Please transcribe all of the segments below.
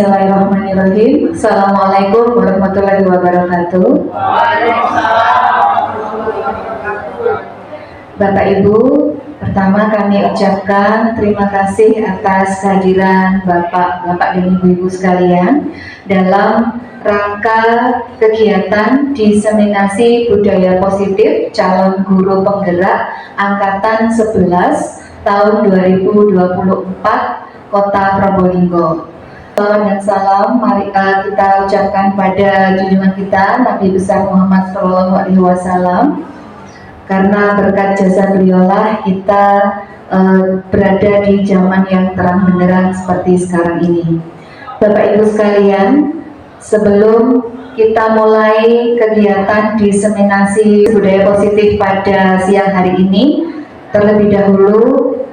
Bismillahirrahmanirrahim. Assalamualaikum warahmatullahi wabarakatuh. Bapak Ibu, pertama kami ucapkan terima kasih atas kehadiran Bapak dan Ibu-Ibu sekalian dalam rangka kegiatan diseminasi budaya positif calon guru penggerak angkatan 11 tahun 2024 Kota Probolinggo. Salam dan salam mari kita ucapkan pada junjungan kita Nabi besar Muhammad SAW, karena berkat jasa beliaulah kita berada di zaman yang terang benderang seperti sekarang ini. Bapak Ibu sekalian, sebelum kita mulai kegiatan diseminasi budaya positif pada siang hari ini, terlebih dahulu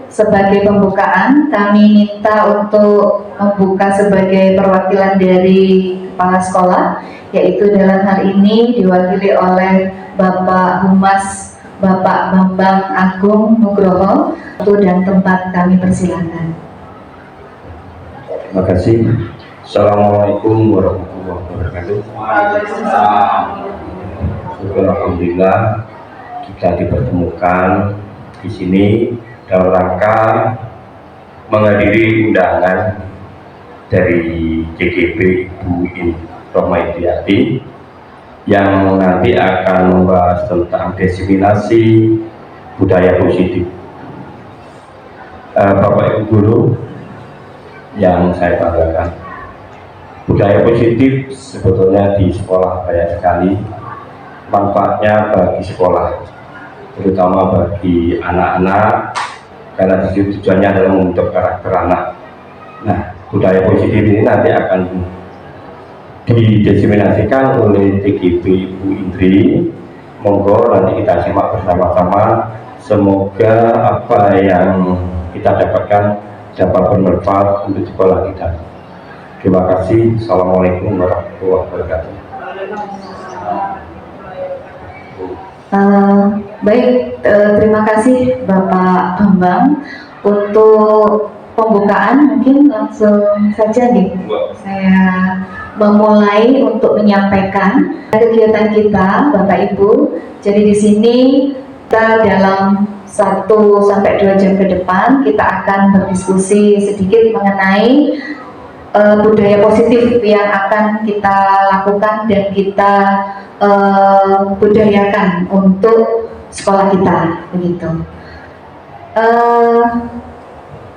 sebagai pembukaan kami minta untuk membuka sebagai perwakilan dari kepala sekolah, yaitu dalam hal ini diwakili oleh Bapak Humas Bapak Bambang Agung Nugroho. Waktu dan tempat kami persilakan. Terima kasih. Assalamualaikum warahmatullahi wabarakatuh. Alhamdulillah kita dipertemukan di sini dalam rangka menghadiri undangan dari CGP Bu Rohmaidiyati yang nanti akan membahas tentang diseminasi budaya positif. Bapak Ibu guru yang saya banggakan, budaya positif sebetulnya di sekolah banyak sekali manfaatnya bagi sekolah, terutama bagi anak-anak, karena tujuannya adalah membentuk karakter anak. Nah, budaya positif ini nanti akan didiseminasikan oleh TGP Bu Indri. Monggo nanti kita simak bersama-sama. Semoga apa yang kita dapatkan dapat bermanfaat untuk sekolah kita. Terima kasih. Assalamualaikum warahmatullahi wabarakatuh. Baik, terima kasih Bapak Bambang. Untuk pembukaan mungkin langsung saja nih saya memulai untuk menyampaikan kegiatan kita Bapak Ibu. Jadi di sini kita dalam 1 sampai 2 jam ke depan kita akan berdiskusi sedikit mengenai budaya positif yang akan kita lakukan dan kita budayakan untuk sekolah kita, begitu.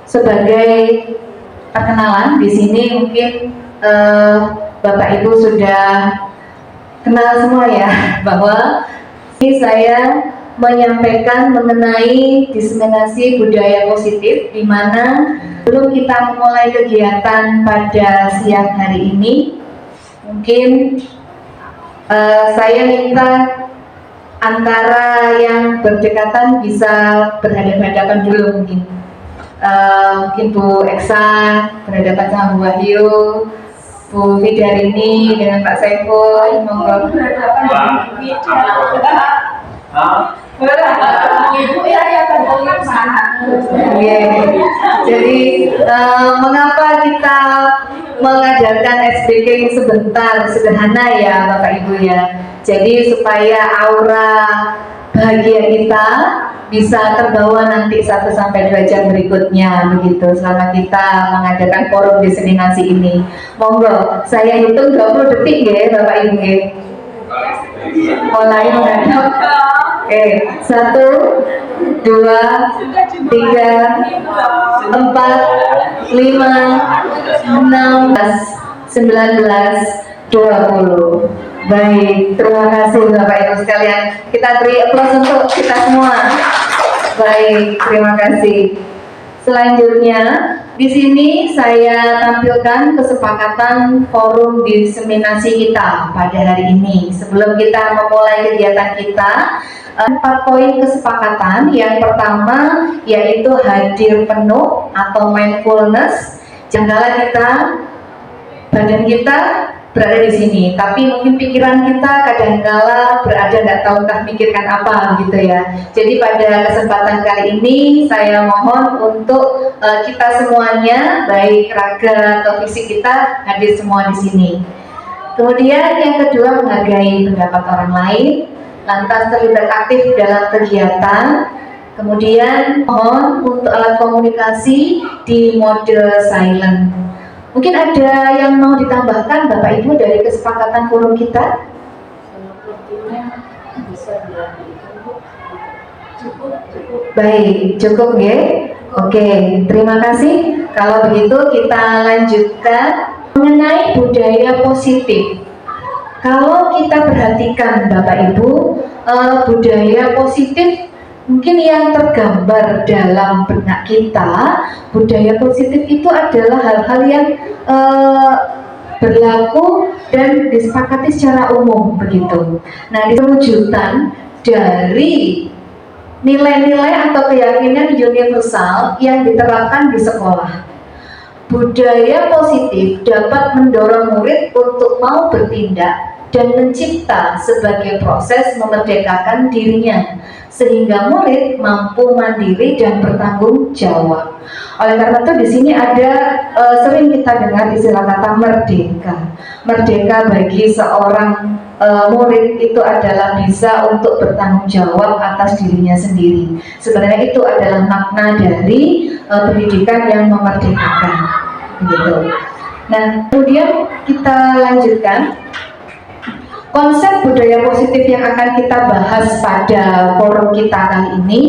Sebagai perkenalan di sini mungkin Bapak Ibu sudah kenal semua ya, bahwa ini saya menyampaikan mengenai diseminasi budaya positif, di mana sebelum kita memulai kegiatan pada siang hari ini, mungkin saya minta antara yang berdekatan bisa berhadapan-hadapan dulu mungkin. Mungkin Bu Eksa berhadapan sama Bu Wahyu, Bu Fidarini dengan Pak Saiful, monggo. Jadi mengapa kita mengadakan SBK sebentar, sederhana ya Bapak Ibu ya. Jadi supaya aura bahagia kita bisa terbawa nanti 1 sampai 2 jam berikutnya, begitu, selama kita mengadakan forum diseminasi ini. Monggo, saya hitung 20 detik ya Bapak Ibu ya. Mulai menghadap. Oke, 1, 2, 3, 4, 5, 6, 19, 20. Baik, terima kasih Bapak Ibu sekalian. Kita beri aplaus untuk kita semua. Baik, terima kasih. Selanjutnya, di sini saya tampilkan kesepakatan forum diseminasi kita pada hari ini. Sebelum kita memulai kegiatan kita, 4 poin kesepakatan. Yang pertama yaitu hadir penuh atau mindfulness. Janganlah badan kita berada di sini, tapi mungkin pikiran kita kadangkala berada nggak tahu entah mikirkan apa gitu ya. Jadi pada kesempatan kali ini saya mohon untuk kita semuanya, baik raga atau fisik kita, hadir semua di sini. Kemudian yang kedua, menghargai pendapat orang lain, lantas terlibat aktif dalam kegiatan. Kemudian mohon untuk alat komunikasi di mode silent. Mungkin ada yang mau ditambahkan Bapak Ibu dari kesepakatan forum kita? Baik, cukup ya. Oke, terima kasih. Kalau begitu kita lanjutkan mengenai budaya positif. Kalau kita perhatikan Bapak Ibu, budaya positif mungkin yang tergambar dalam benak kita, budaya positif itu adalah hal-hal yang berlaku dan disepakati secara umum begitu. Nah, diwujudkan dari nilai-nilai atau keyakinan universal yang diterapkan di sekolah. Budaya positif dapat mendorong murid untuk mau bertindak dan mencipta sebagai proses memerdekakan dirinya, sehingga murid mampu mandiri dan bertanggung jawab. Oleh karena itu di sini ada sering kita dengar istilah kata merdeka. Merdeka bagi seorang murid itu adalah bisa untuk bertanggung jawab atas dirinya sendiri. Sebenarnya itu adalah makna dari pendidikan yang memerdekakan. Gitu. Nah, kemudian kita lanjutkan. Konsep budaya positif yang akan kita bahas pada forum kita kali ini,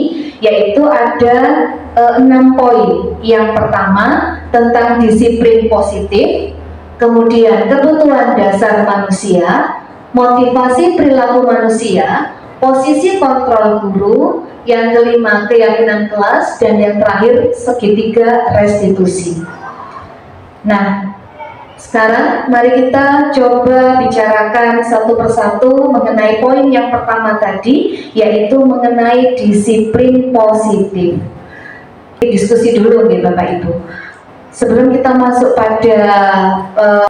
yaitu ada 6 poin. Yang pertama tentang disiplin positif, kemudian kebutuhan dasar manusia, motivasi perilaku manusia, posisi kontrol guru, yang kelima keyakinan kelas, dan yang terakhir segitiga restitusi. Nah, sekarang mari kita coba bicarakan satu persatu mengenai poin yang pertama tadi, yaitu mengenai disiplin positif. Diskusi dulu nih Bapak Ibu. Sebelum kita masuk pada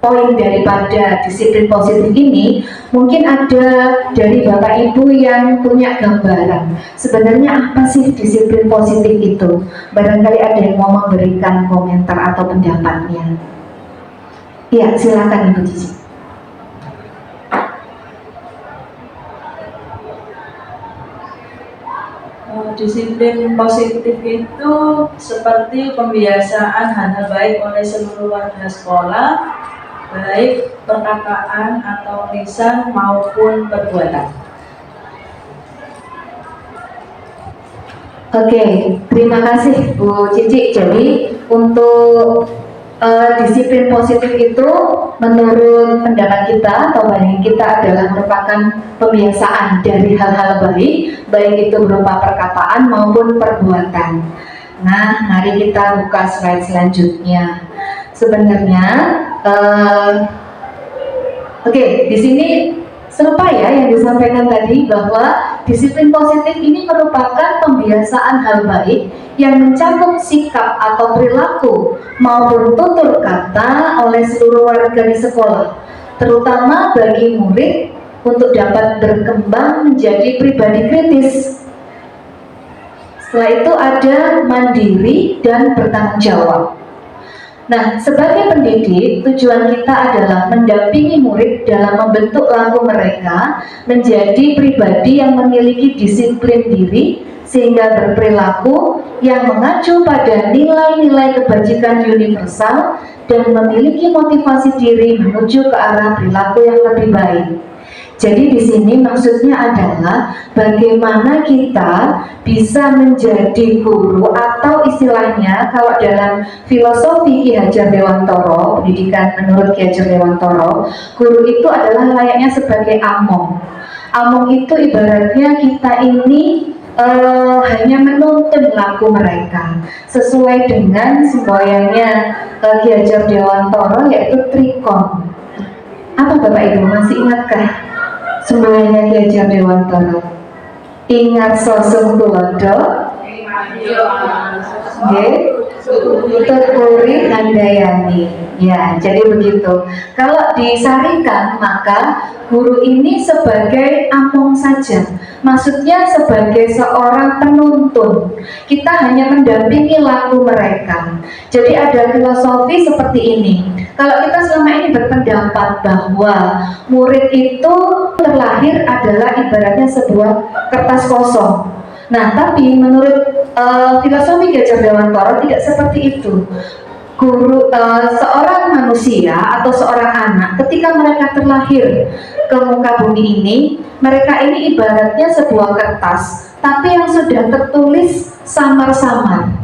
poin daripada disiplin positif ini, mungkin ada dari Bapak Ibu yang punya gambaran sebenarnya apa sih disiplin positif itu. Barangkali ada yang mau memberikan komentar atau pendapatnya. Iya, silakan Ibu Cici. Disiplin positif itu seperti pembiasaan hal-hal baik oleh seluruh warga sekolah, baik perkataan atau lisan maupun perbuatan. Oke, terima kasih Bu Cici. Jadi untuk disiplin positif itu menurut pendapat kita atau pandangan kita adalah merupakan pembiasaan dari hal-hal baik itu berupa perkataan maupun perbuatan. Nah, mari kita buka slide selanjutnya. Sebenarnya, di sini serupa ya yang disampaikan tadi, bahwa disiplin positif ini merupakan pembiasaan hal baik yang mencakup sikap atau perilaku maupun tutur kata oleh seluruh warga di sekolah, terutama bagi murid untuk dapat berkembang menjadi pribadi kritis. Setelah itu ada mandiri dan bertanggung jawab. Nah, sebagai pendidik, tujuan kita adalah mendampingi murid dalam membentuk laku mereka menjadi pribadi yang memiliki disiplin diri, sehingga berperilaku yang mengacu pada nilai-nilai kebajikan universal dan memiliki motivasi diri menuju ke arah perilaku yang lebih baik. Jadi di sini maksudnya adalah bagaimana kita bisa menjadi guru, atau istilahnya kalau dalam filosofi Ki Hajar Dewantoro, pendidikan menurut Ki Hajar Dewantoro, guru itu adalah layaknya sebagai among. Among itu ibaratnya kita ini hanya menuntun laku mereka sesuai dengan semboyannya Ki Hajar Dewantoro, yaitu trikon. Apa Bapak Ibu masih ingatkah semboyannya Ki Hajar Dewantoro? Ingat sosok tulodo, Tuturi Handayani. Ya, jadi begitu. Kalau disarikan, maka guru ini sebagai among saja. Maksudnya sebagai seorang penuntun. Kita hanya mendampingi laku mereka. Jadi ada filosofi seperti ini. Kalau kita selama ini berpendapat bahwa murid itu terlahir adalah ibaratnya sebuah kertas kosong. Nah, tapi menurut filosofi Gajah Dewantara tidak seperti itu. Seorang manusia atau seorang anak ketika mereka terlahir ke muka bumi ini, mereka ini ibaratnya sebuah kertas, tapi yang sudah tertulis samar-samar.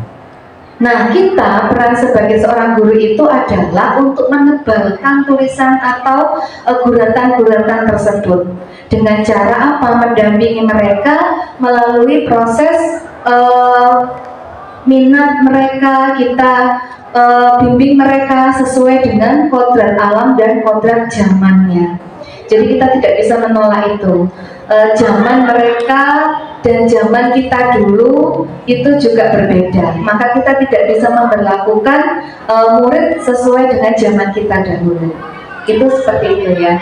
Nah, kita peran sebagai seorang guru itu adalah untuk menebalkan tulisan atau guratan-guratan tersebut. Dengan cara apa? Mendampingi mereka melalui proses minat mereka, kita bimbing mereka sesuai dengan kodrat alam dan kodrat zamannya. Jadi kita tidak bisa menolak itu. Zaman mereka dan zaman kita dulu itu juga berbeda. Maka kita tidak bisa memperlakukan murid sesuai dengan zaman kita dahulu. Itu seperti itu ya.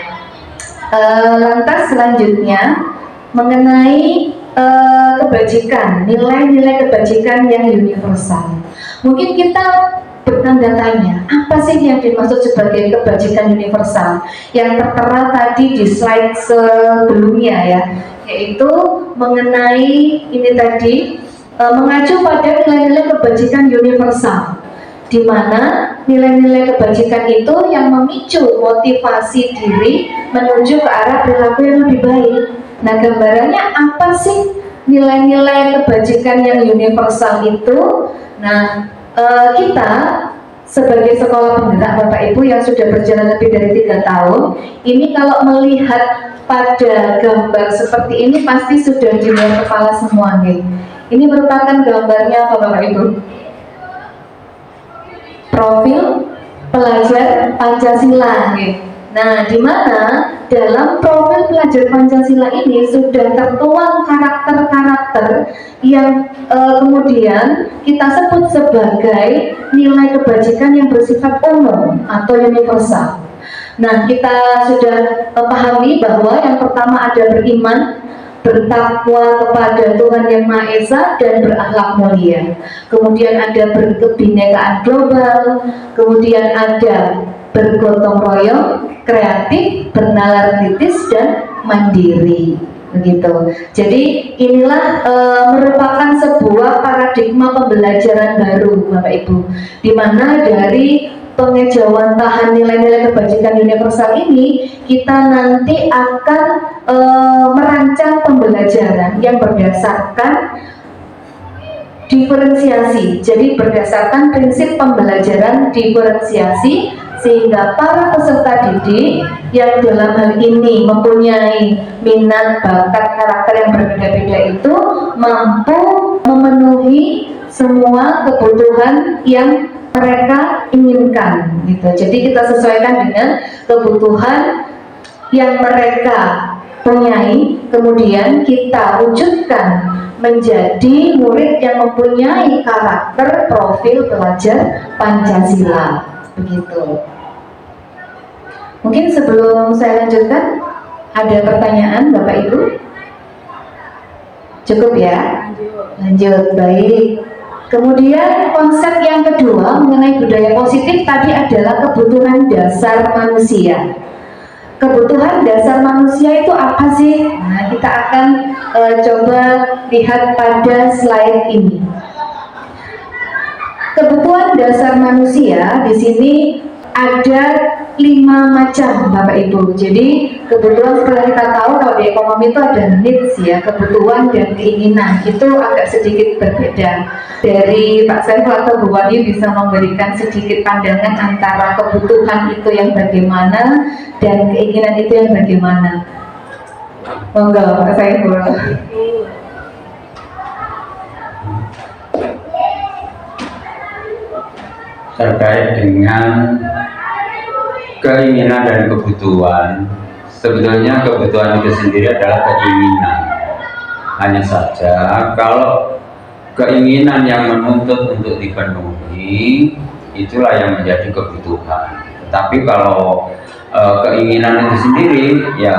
Lantas selanjutnya mengenai kebajikan, nilai-nilai kebajikan yang universal. Mungkin kita bertanda tanya, apa sih yang dimaksud sebagai kebajikan universal? Yang tertera tadi di slide sebelumnya ya, yaitu mengenai ini tadi mengacu pada nilai-nilai kebajikan universal, di mana nilai-nilai kebajikan itu yang memicu motivasi diri menuju ke arah perilaku yang lebih baik. Nah, gambarannya apa sih nilai-nilai kebajikan yang universal itu? Nah, kita sebagai sekolah penggerak Bapak Ibu yang sudah berjalan lebih dari 3 tahun, ini kalau melihat pada gambar seperti ini pasti sudah di luar kepala semua nih. Ini merupakan gambarnya apa Bapak Ibu? Profil pelajar Pancasila nih. Nah, di mana dalam profil pelajar Pancasila ini sudah tertuang karakter-karakter yang kemudian kita sebut sebagai nilai kebajikan yang bersifat umum atau universal. Nah, kita sudah pahami bahwa yang pertama ada beriman, bertakwa kepada Tuhan Yang Maha Esa dan berakhlak mulia. Kemudian ada berkebinekaan global, kemudian ada bergotong royong, kreatif, bernalar kritis dan mandiri. Begitu. Jadi inilah merupakan sebuah paradigma pembelajaran baru Bapak Ibu, di mana dari pengejawantahan nilai-nilai kebajikan universal ini kita nanti akan merancang pembelajaran yang berdasarkan diferensiasi. Jadi berdasarkan prinsip pembelajaran diferensiasi, sehingga para peserta didik yang dalam hal ini mempunyai minat, bakat, karakter yang berbeda-beda itu mampu memenuhi semua kebutuhan yang mereka inginkan gitu. Jadi kita sesuaikan dengan kebutuhan yang mereka punyai, kemudian kita wujudkan menjadi murid yang mempunyai karakter profil pelajar Pancasila. Begitu. Mungkin sebelum saya lanjutkan, ada pertanyaan Bapak Ibu? Cukup ya? Lanjut, baik. Kemudian konsep yang kedua mengenai budaya positif tadi adalah kebutuhan dasar manusia. Kebutuhan dasar manusia itu apa sih? Nah, kita akan coba lihat pada slide ini. Kebutuhan dasar manusia di sini ada 5 macam Bapak Ibu. Jadi kebutuhan seperti kita tahu kalau di ekonomi itu ada needs ya, kebutuhan dan keinginan. Itu agak sedikit berbeda. Dari Pak Saiful atau Bu Wahyu bisa memberikan sedikit pandangan antara kebutuhan itu yang bagaimana dan keinginan itu yang bagaimana. Monggo Pak Saiful. Terkait dengan keinginan dan kebutuhan, sebetulnya kebutuhan itu sendiri adalah keinginan. Hanya saja kalau keinginan yang menuntut untuk dipenuhi, itulah yang menjadi kebutuhan. Tetapi kalau keinginan itu sendiri ya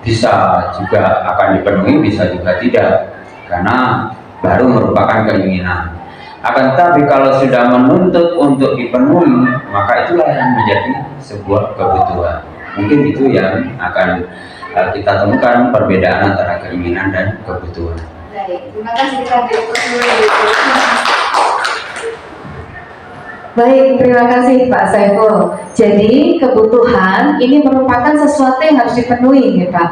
bisa juga akan dipenuhi, bisa juga tidak, karena baru merupakan keinginan. Akan tetapi kalau sudah menuntut untuk dipenuhi, maka itulah yang menjadi sebuah kebutuhan. Mungkin itu yang akan kita temukan perbedaan antara keinginan dan kebutuhan. Baik, terima kasih Baik, terima kasih Pak Saiful. Jadi kebutuhan ini merupakan sesuatu yang harus dipenuhi, ya Pak.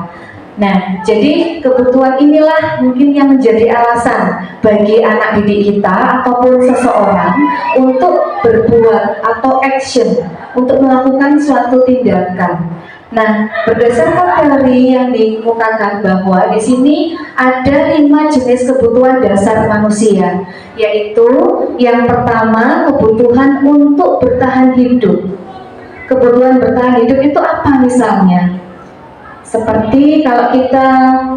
Nah, jadi kebutuhan inilah mungkin yang menjadi alasan bagi anak didik kita ataupun seseorang untuk berbuat atau action, untuk melakukan suatu tindakan. Nah, berdasarkan teori yang dikemukakan bahwa di sini ada 5 jenis kebutuhan dasar manusia, yaitu yang pertama kebutuhan untuk bertahan hidup. Kebutuhan bertahan hidup itu apa misalnya? Seperti kalau kita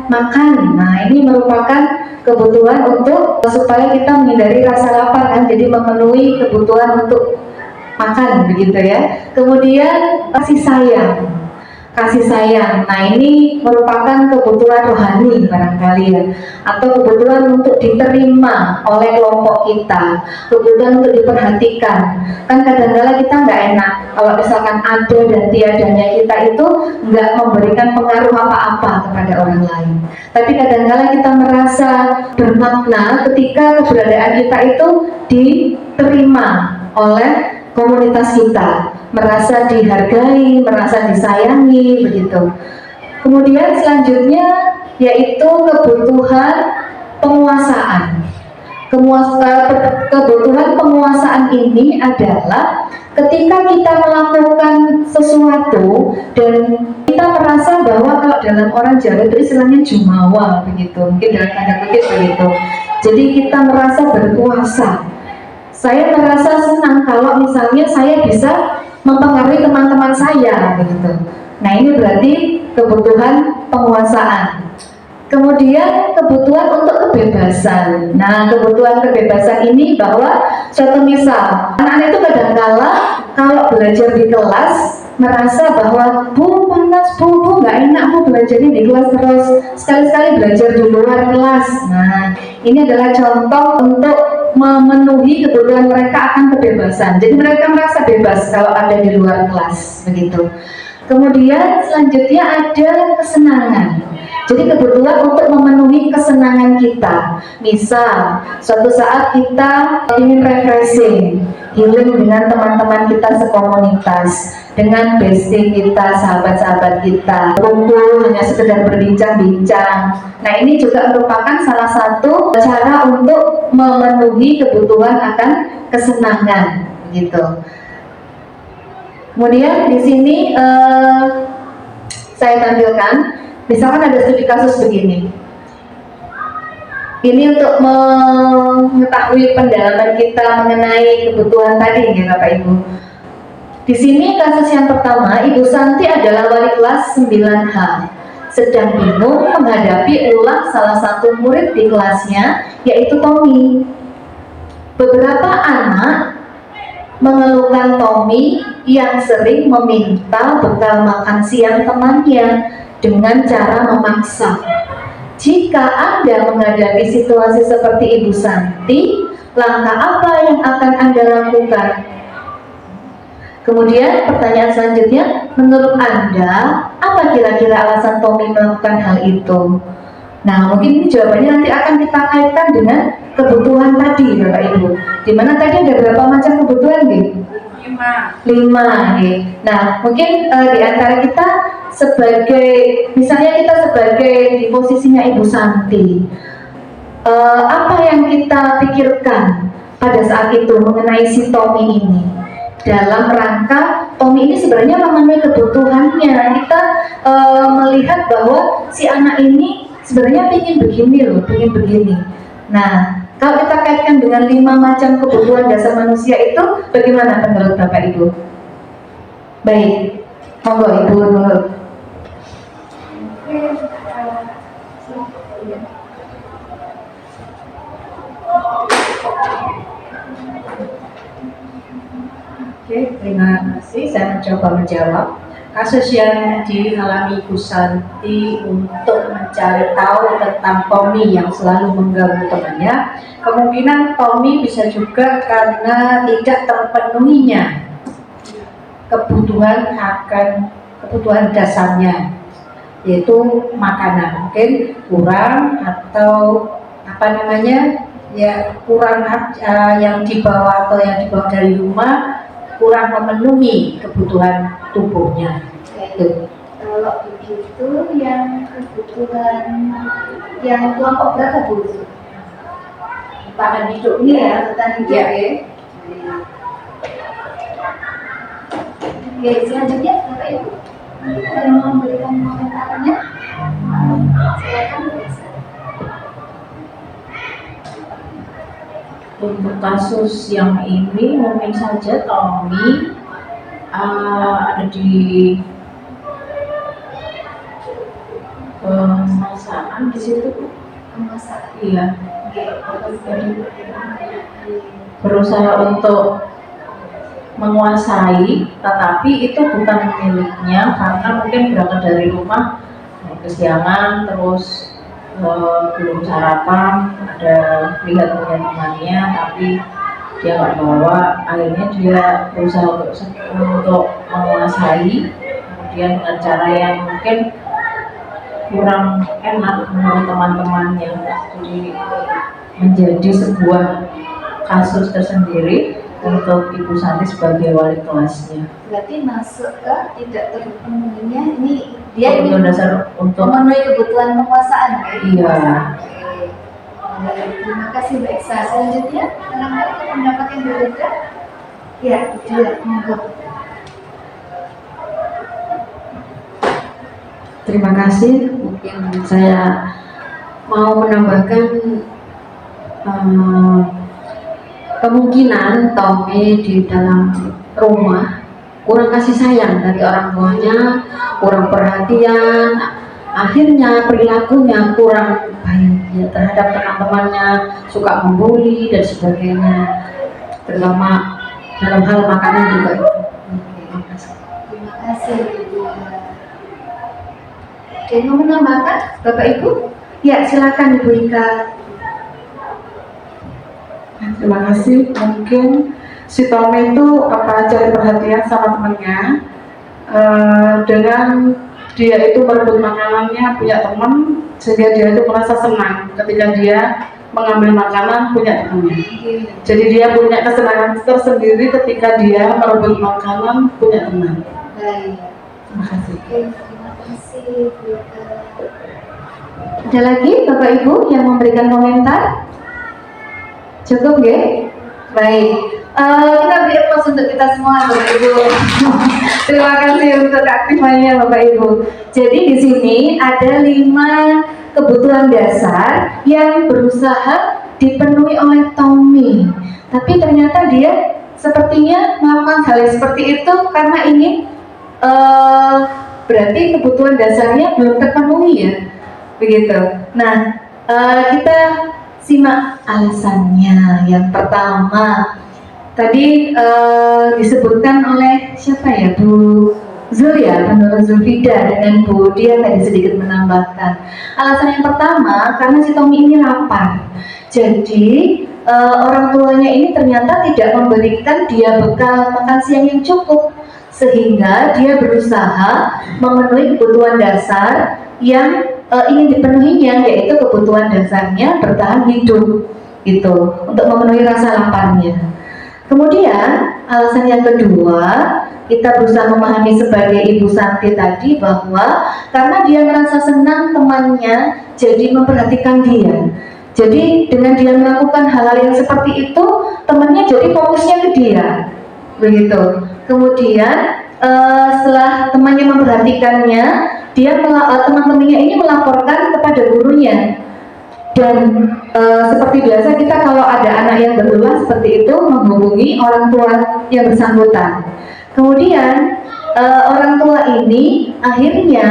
makan, nah ini merupakan kebutuhan untuk supaya kita menghindari rasa lapar kan, jadi memenuhi kebutuhan untuk makan begitu ya. Kemudian kasih sayang. Nah ini merupakan kebutuhan rohani barangkali ya, atau kebutuhan untuk diterima oleh kelompok kita, kebutuhan untuk diperhatikan. Kan kadang-kadang kita nggak enak kalau misalkan ada dan tiadanya kita itu nggak memberikan pengaruh apa-apa kepada orang lain. Tapi kadang-kadang kita merasa bermakna ketika keberadaan kita itu diterima oleh komunitas kita, merasa dihargai, merasa disayangi, begitu. Kemudian selanjutnya yaitu kebutuhan penguasaan. Kebutuhan penguasaan ini adalah ketika kita melakukan sesuatu dan kita merasa bahwa kalau dalam orang Jawa itu istilahnya jumawa begitu, mungkin dalam tanda kutip begitu. Jadi kita merasa berkuasa. Saya merasa senang kalau misalnya saya bisa mempengaruhi teman-teman saya begitu. Nah ini berarti kebutuhan penguasaan. Kemudian kebutuhan untuk kebebasan. Nah kebutuhan kebebasan ini bahwa suatu misal anak-anak itu kadang-kala kalau belajar di kelas merasa bahwa bu panas, bu nggak enak bu belajarnya di kelas terus, sekali-sekali belajar di luar kelas. Nah ini adalah contoh untuk memenuhi kebutuhan mereka akan kebebasan. Jadi mereka merasa bebas kalau ada di luar kelas begitu. Kemudian selanjutnya ada kesenangan. Jadi kebutuhan untuk memenuhi kesenangan kita. Misal suatu saat kita ingin refreshing, healing dengan teman-teman kita sekomunitas, dengan bestie kita, sahabat-sahabat kita, kumpul hanya sekedar berbincang-bincang. Nah ini juga merupakan salah satu cara untuk memenuhi kebutuhan akan kesenangan, gitu. Kemudian di sini saya tampilkan, misalkan ada studi kasus begini. Ini untuk mengetahui pendalaman kita mengenai kebutuhan tadi, ya Bapak Ibu. Di sini kasus yang pertama, Ibu Santi adalah wali kelas 9H, sedang bingung menghadapi ulah salah satu murid di kelasnya, yaitu Tommy. Beberapa anak mengeluhkan Tommy yang sering meminta bekal makan siang temannya dengan cara memaksa. Jika Anda menghadapi situasi seperti Ibu Santi, langkah apa yang akan Anda lakukan? Kemudian pertanyaan selanjutnya, menurut Anda, apa kira-kira alasan Tommy melakukan hal itu? Nah, mungkin ini jawabannya nanti akan kita kaitkan dengan kebutuhan tadi, Bapak Ibu. Dimana tadi ada berapa macam kebutuhan, gitu? 5. Nah, mungkin di antara kita sebagai, misalnya kita sebagai di posisinya Ibu Santi, apa yang kita pikirkan pada saat itu mengenai si Tommy ini? Dalam rangka Tommy ini sebenarnya memenuhi kebutuhannya, kita melihat bahwa si anak ini sebenarnya ingin begini loh, ingin begini. Nah, kalau kita kaitkan dengan 5 macam kebutuhan dasar manusia itu, bagaimana menurut Bapak Ibu? Baik, monggo Ibu Nurul. Oke, terima kasih. Saya mencoba menjawab. Kasus yang dialami Ibu Santi untuk mencari tahu tentang Tommy yang selalu mengganggu temannya, kemungkinan Tommy bisa juga karena tidak terpenuhinya kebutuhan dasarnya, yaitu makanan, mungkin kurang atau kurang yang dibawa dari rumah, kurang memenuhi kebutuhan tubuhnya. Itu. Kalau begitu yang kebutuhan yang kelompok berapa Bu? Tahan hidup. Iya, bertahan hidup Ya. ya. Oke, selanjutnya Bapak Ibu ada yang mau memberikan komentarnya? Silakan Bu. Untuk kasus yang ini mungkin saja Tommy ada di pemasaran di situ. Pemasaran. Iya, Oke. berusaha untuk menguasai, tetapi itu bukan miliknya karena mungkin berangkat dari rumah kesiangan, terus belum sarapan, ada lihat punya temannya tapi dia nggak bawa, akhirnya dia berusaha untuk menguasai, kemudian dengan cara yang mungkin kurang enak menurut teman-temannya, jadi menjadi sebuah kasus tersendiri untuk Ibu Santi sebagai wali kelasnya. Berarti masuk ke tidak terpenuhinya ini dia Untuk dasar untuk memenuhi kebutuhan penguasaan ya? Iya. Oke. Baik, terima kasih Mbak Iksa. Selanjutnya barangkali pendapat yang berbeda? Ya, dia monggo. Terima kasih. Mungkin saya mau menambahkan kemungkinan Tommy di dalam rumah kurang kasih sayang dari orang tuanya, kurang perhatian, akhirnya perilakunya kurang baik ya, terhadap teman-temannya, suka membuli dan sebagainya, terutama dalam hal makanan juga. Terima kasih. Oke, mau menambahkan Bapak Ibu? Ya, silakan Ibu Ika. Terima kasih. Mungkin si Tommy itu cari perhatian sama temennya, dengan dia itu merebut makanannya punya teman, sehingga dia itu merasa senang ketika dia mengambil makanan punya temannya. Jadi dia punya kesenangan tersendiri ketika dia merebut makanan punya teman. Baik. Terima kasih. Oke, terima kasih Bu Ika. Ada lagi Bapak Ibu yang memberikan komentar? Cukup ya? Baik, Kita beri applause untuk kita semua Bapak Ibu. Terima kasih untuk keaktifannya Bapak Ibu. Jadi di sini ada 5 kebutuhan dasar yang berusaha dipenuhi oleh Tommy. Tapi ternyata dia sepertinya melakukan hal yang seperti itu karena ini berarti kebutuhan dasarnya belum terpenuhi ya, begitu. Nah, kita simak alasannya. Yang pertama, tadi disebutkan oleh siapa ya, Bu Zul ya, menurut Zulfida dengan Bu Dia tadi sedikit menambahkan. Alasan yang pertama, karena si Tommy ini lapar. Jadi orang tuanya ini ternyata tidak memberikan dia bekal makan siang yang cukup, sehingga dia berusaha memenuhi kebutuhan dasar yang ingin dipenuhinya, yaitu kebutuhan dasarnya bertahan hidup gitu, untuk memenuhi rasa laparnya. Kemudian alasan yang kedua, kita berusaha memahami sebagai Ibu Santi tadi bahwa karena dia merasa senang temannya jadi memperhatikan dia. Jadi dengan dia melakukan hal-hal yang seperti itu, temannya jadi fokusnya ke dia, begitu. Kemudian setelah temannya memperhatikannya, teman-temannya ini melaporkan kepada gurunya. Dan seperti biasa kita kalau ada anak yang berulah seperti itu menghubungi orang tua yang bersangkutan. Kemudian orang tua ini akhirnya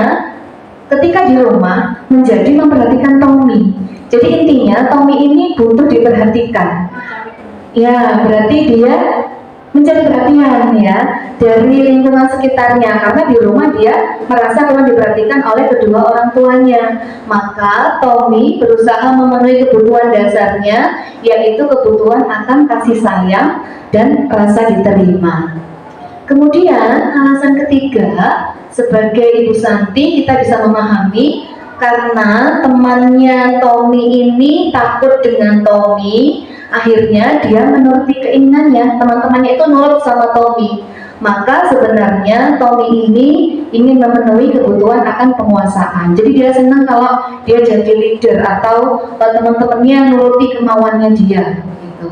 ketika di rumah menjadi memperhatikan Tommy. Jadi intinya Tommy ini butuh diperhatikan. Ya, berarti dia mencari perhatian ya dari lingkungan sekitarnya, karena di rumah dia merasa kurang diperhatikan oleh kedua orang tuanya. Maka Tommy berusaha memenuhi kebutuhan dasarnya, yaitu kebutuhan akan kasih sayang dan rasa diterima. Kemudian alasan ketiga, sebagai Ibu Santi kita bisa memahami karena temannya Tommy ini takut dengan Tommy, akhirnya dia menuruti keinginannya. Teman-temannya itu nurut sama Tommy. Maka sebenarnya Tommy ini ingin memenuhi kebutuhan akan penguasaan. Jadi dia senang kalau dia jadi leader atau teman-temannya nuruti kemauannya dia. Gitu.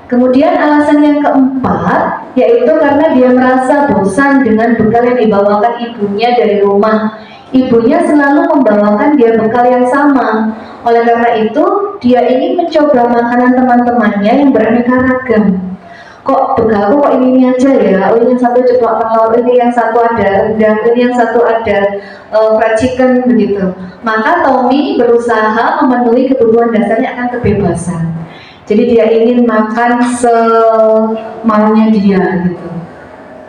Kemudian alasan yang keempat, yaitu karena dia merasa bosan dengan bekal yang dibawakan ibunya dari rumah. Ibunya selalu membawakan dia bekal yang sama. Oleh karena itu, dia ingin mencoba makanan teman-temannya yang beraneka ragam. Kok bekalku kok ini aja ya? Oh, ini yang satu ceplok telur, ini yang satu ada rendang, ini yang satu ada fried chicken begitu. Maka Tommy berusaha memenuhi kebutuhan dasarnya akan kebebasan. Jadi dia ingin makan semaunya dia gitu.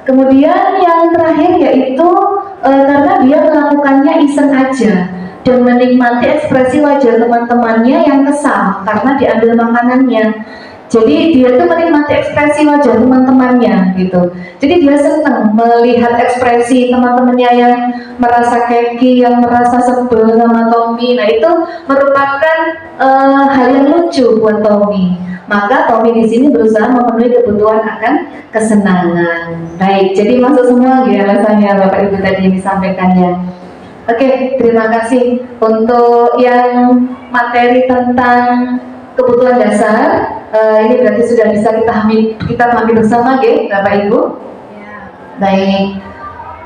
Kemudian yang terakhir yaitu karena dia melakukannya iseng aja dan menikmati ekspresi wajah teman-temannya yang kesal karena diambil makanannya. Jadi dia tuh menikmati ekspresi wajah teman-temannya gitu. Jadi dia senang melihat ekspresi teman-temannya yang merasa keki, yang merasa sebel sama Tommy. Nah itu merupakan hal yang lucu buat Tommy. Maka Tommy di sini berusaha memenuhi kebutuhan akan kesenangan. Baik, jadi masuk semua ya alasannya Bapak Ibu tadi yang disampaikan ya. Oke, terima kasih untuk yang materi tentang kebutuhan dasar. Ini berarti sudah bisa kita pahami bersama ya Bapak Ibu. Baik,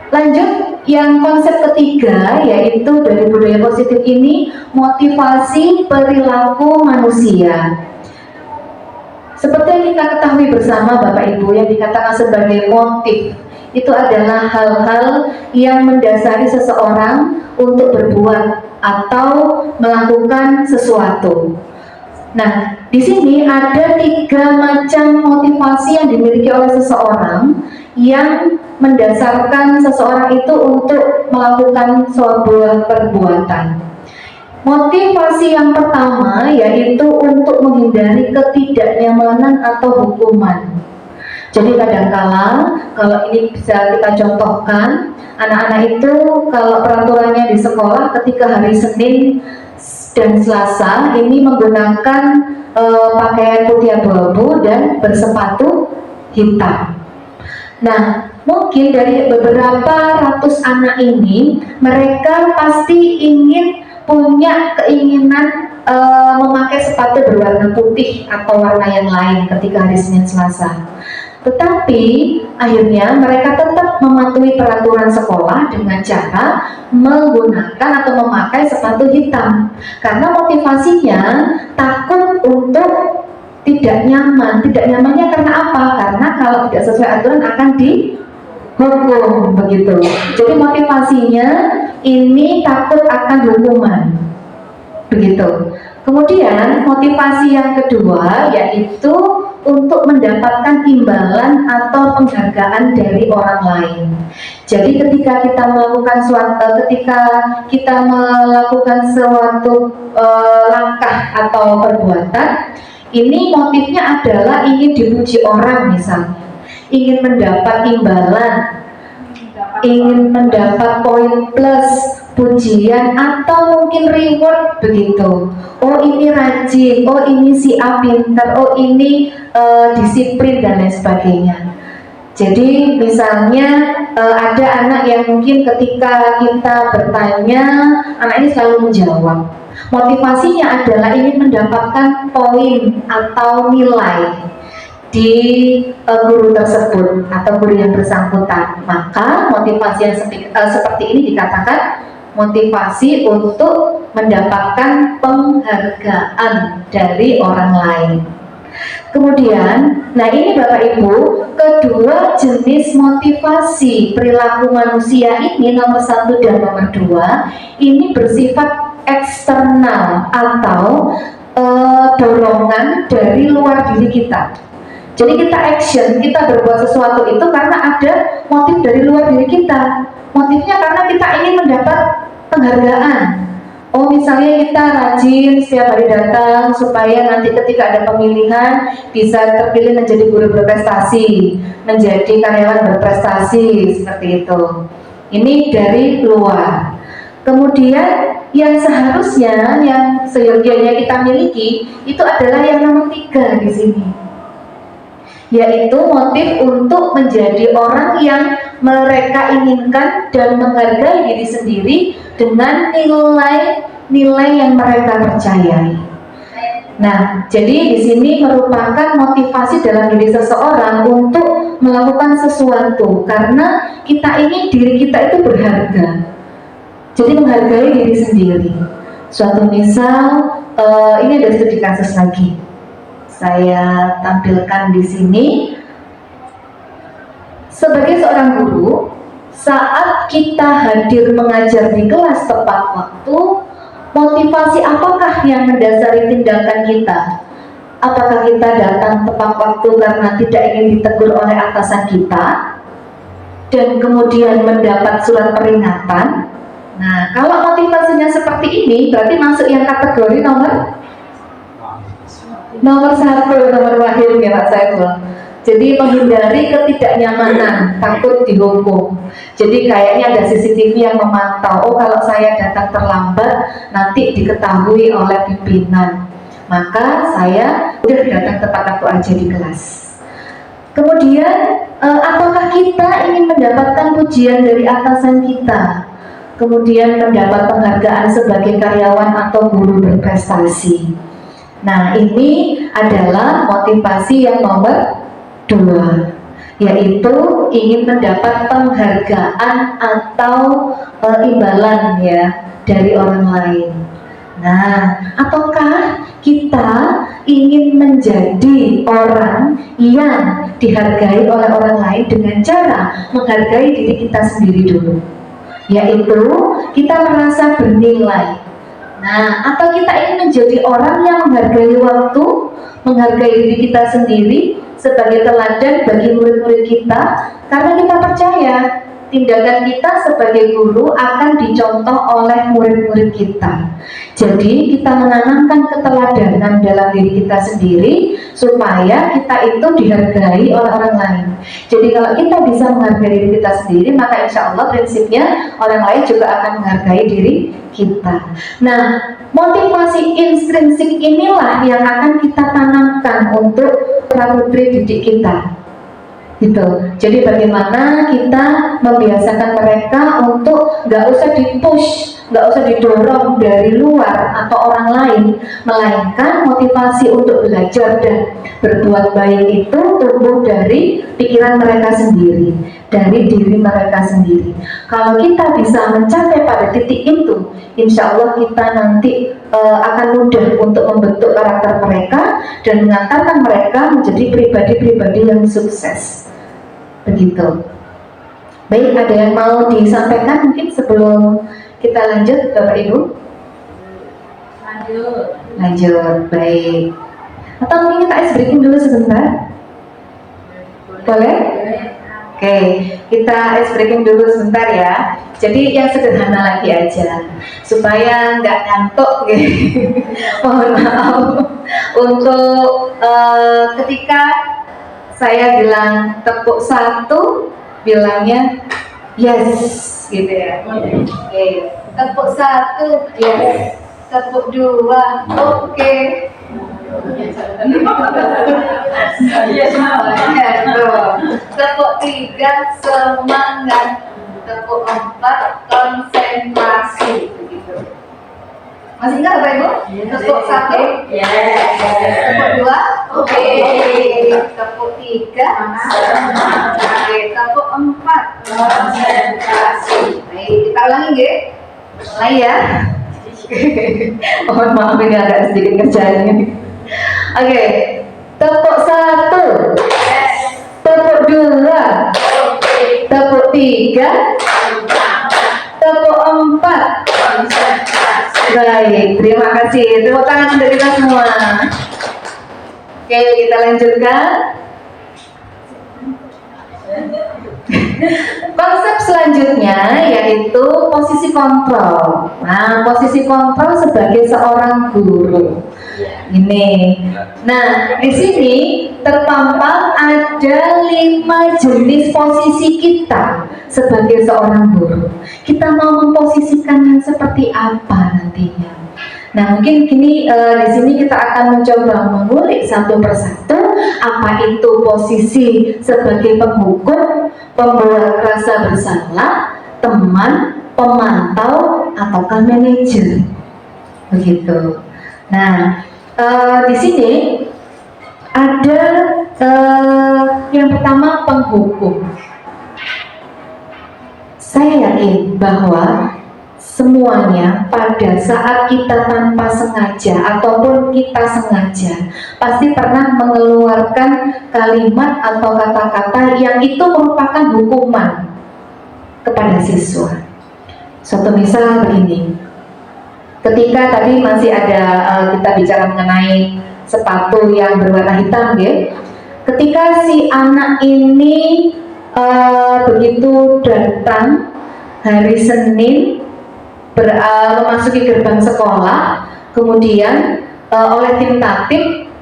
lanjut yang konsep ketiga yaitu dari budaya positif ini, motivasi perilaku manusia. Seperti yang kita ketahui bersama Bapak Ibu, yang dikatakan sebagai motif itu adalah hal-hal yang mendasari seseorang untuk berbuat atau melakukan sesuatu. Nah, di sini ada 3 macam motivasi yang dimiliki oleh seseorang yang mendasarkan seseorang itu untuk melakukan sebuah perbuatan. Motivasi yang pertama yaitu untuk menghindari ketidaknyamanan atau hukuman. Jadi kadangkala kalau ini bisa kita contohkan, anak-anak itu kalau peraturannya di sekolah ketika hari Senin dan Selasa ini menggunakan pakaian putih abu-abu dan bersepatu hitam. Nah, mungkin dari beberapa ratus anak ini mereka pasti ingin punya keinginan memakai sepatu berwarna putih atau warna yang lain ketika hari Senin Selasa. Tetapi akhirnya mereka tetap mematuhi peraturan sekolah dengan cara menggunakan atau memakai sepatu hitam. Karena motivasinya takut untuk tidak nyaman. Tidak nyamannya karena apa? Karena kalau tidak sesuai aturan akan dihukum begitu. Jadi motivasinya ini takut akan hukuman. Begitu. Kemudian motivasi yang kedua yaitu untuk mendapatkan imbalan atau penghargaan dari orang lain. Jadi ketika kita melakukan suatu langkah atau perbuatan, ini motifnya adalah ingin dipuji orang misalnya, ingin mendapat imbalan, ingin mendapat poin plus, pujian atau mungkin reward begitu. Oh ini rajin, oh ini si A pinter, oh ini disiplin dan lain sebagainya. Jadi misalnya ada anak yang mungkin ketika kita bertanya, anak ini selalu menjawab. Motivasinya adalah ingin mendapatkan poin atau nilai di guru tersebut atau guru yang bersangkutan. Maka motivasi yang seperti ini dikatakan motivasi untuk mendapatkan penghargaan dari orang lain. Kemudian, nah ini Bapak Ibu, kedua jenis motivasi perilaku manusia ini nomor 1 dan nomor 2 ini bersifat eksternal atau dorongan dari luar diri kita. Jadi kita action, kita berbuat sesuatu itu karena ada motif dari luar diri kita. Motifnya karena kita ingin mendapat penghargaan. Oh, misalnya kita rajin setiap hari datang supaya nanti ketika ada pemilihan bisa terpilih menjadi guru berprestasi, menjadi karyawan berprestasi, seperti itu. Ini dari luar. Kemudian yang seharusnya, yang seyogianya kita miliki itu adalah yang nomor 3 di sini, yaitu motif untuk menjadi orang yang mereka inginkan dan menghargai diri sendiri dengan nilai-nilai yang mereka percayai. Nah, jadi di sini merupakan motivasi dalam diri seseorang untuk melakukan sesuatu karena kita ingin diri kita itu berharga. Jadi menghargai diri sendiri. Suatu misal, ini ada studi kasus lagi. Saya tampilkan di sini. Sebagai seorang guru, saat kita hadir mengajar di kelas tepat waktu, motivasi apakah yang mendasari tindakan kita? Apakah kita datang tepat waktu karena tidak ingin ditegur oleh atasan kita dan kemudian mendapat surat peringatan? Nah, kalau motivasinya seperti ini, berarti masuk yang kategori nomor 1, nomor wahid ya Pak Saiful. Jadi menghindari ketidaknyamanan, takut dihukum. Jadi kayaknya ada CCTV yang memantau. Oh, kalau saya datang terlambat nanti diketahui oleh pimpinan. Maka saya udah datang tepat waktu aja di kelas. Kemudian apakah kita ingin mendapatkan pujian dari atasan kita? Kemudian mendapat penghargaan sebagai karyawan atau guru berprestasi. Nah, ini adalah motivasi yang nomor 2, yaitu ingin mendapat penghargaan atau imbalan ya dari orang lain. Nah, ataukah kita ingin menjadi orang yang dihargai oleh orang lain dengan cara menghargai diri kita sendiri dulu, yaitu kita merasa bernilai. Nah, atau kita ingin menjadi orang yang menghargai waktu, menghargai diri kita sendiri sebagai teladan bagi murid-murid kita, karena kita percaya tindakan kita sebagai guru akan dicontoh oleh murid-murid kita. Jadi kita menanamkan keteladanan dalam diri kita sendiri supaya kita itu dihargai oleh orang lain. Jadi kalau kita bisa menghargai diri kita sendiri, maka insya Allah prinsipnya orang lain juga akan menghargai diri kita. Nah, motivasi intrinsik inilah yang akan kita tanamkan untuk putra-putri didik kita. Gitu. Jadi bagaimana kita membiasakan mereka untuk nggak usah dipush, nggak usah didorong dari luar atau orang lain, melainkan motivasi untuk belajar dan berbuat baik itu tumbuh dari pikiran mereka sendiri, dari diri mereka sendiri. Kalau kita bisa mencapai pada titik itu, insya Allah kita nanti akan mudah untuk membentuk karakter mereka dan mengantarkan mereka menjadi pribadi-pribadi yang sukses. Begitu. Baik, ada yang mau disampaikan mungkin sebelum kita lanjut, Bapak Ibu? Lanjut, baik. Atau mungkin kita ice breaking dulu sebentar? Boleh? Oke, kita ice breaking dulu sebentar ya. Jadi yang sederhana lagi aja, supaya nggak ngantuk gitu. Mohon maaf. Untuk ketika saya bilang tepuk 1, bilangnya yes, gitu ya. Oke. Tepuk 1, yes. Tepuk 2, oke. Yes, tepuk 3, semangat. Tepuk 4, konsentrasi, begitu. Masih ingat Bapak Ibu? Tepuk 1, yes. Tepuk 2, oke. Tepuk 3, oke. Tepuk 4, konsentrasi. Baik, kita ulangi ya. Mulai ya. Mohon maaf ini agak sedikit kerjaannya. Oke. Tepuk 1, yes. Tepuk 2, tepuk 3, tepuk 4, baik, terima kasih. Tepuk tangan untuk kita semua. Oke, kita lanjutkan. Konsep selanjutnya yaitu posisi kontrol. Nah, posisi kontrol sebagai seorang guru. Ini. Nah, di sini terpampang ada 5 jenis posisi kita sebagai seorang guru. Kita mau memposisikannya seperti apa nantinya? Nah, mungkin di sini kita akan mencoba mengulik satu persatu apa itu posisi sebagai penghukum, pembuat rasa bersalah, teman, pemantau, ataukah manajer. Begitu. Nah, di sini ada yang pertama penghukum. Saya yakin bahwa semuanya pada saat kita tanpa sengaja ataupun kita sengaja pasti pernah mengeluarkan kalimat atau kata-kata yang itu merupakan hukuman kepada siswa. Suatu misal begini, ketika tadi masih ada kita bicara mengenai sepatu yang berwarna hitam, ya. Ketika si anak ini begitu datang hari Senin memasuki gerbang sekolah, kemudian oleh tim tatip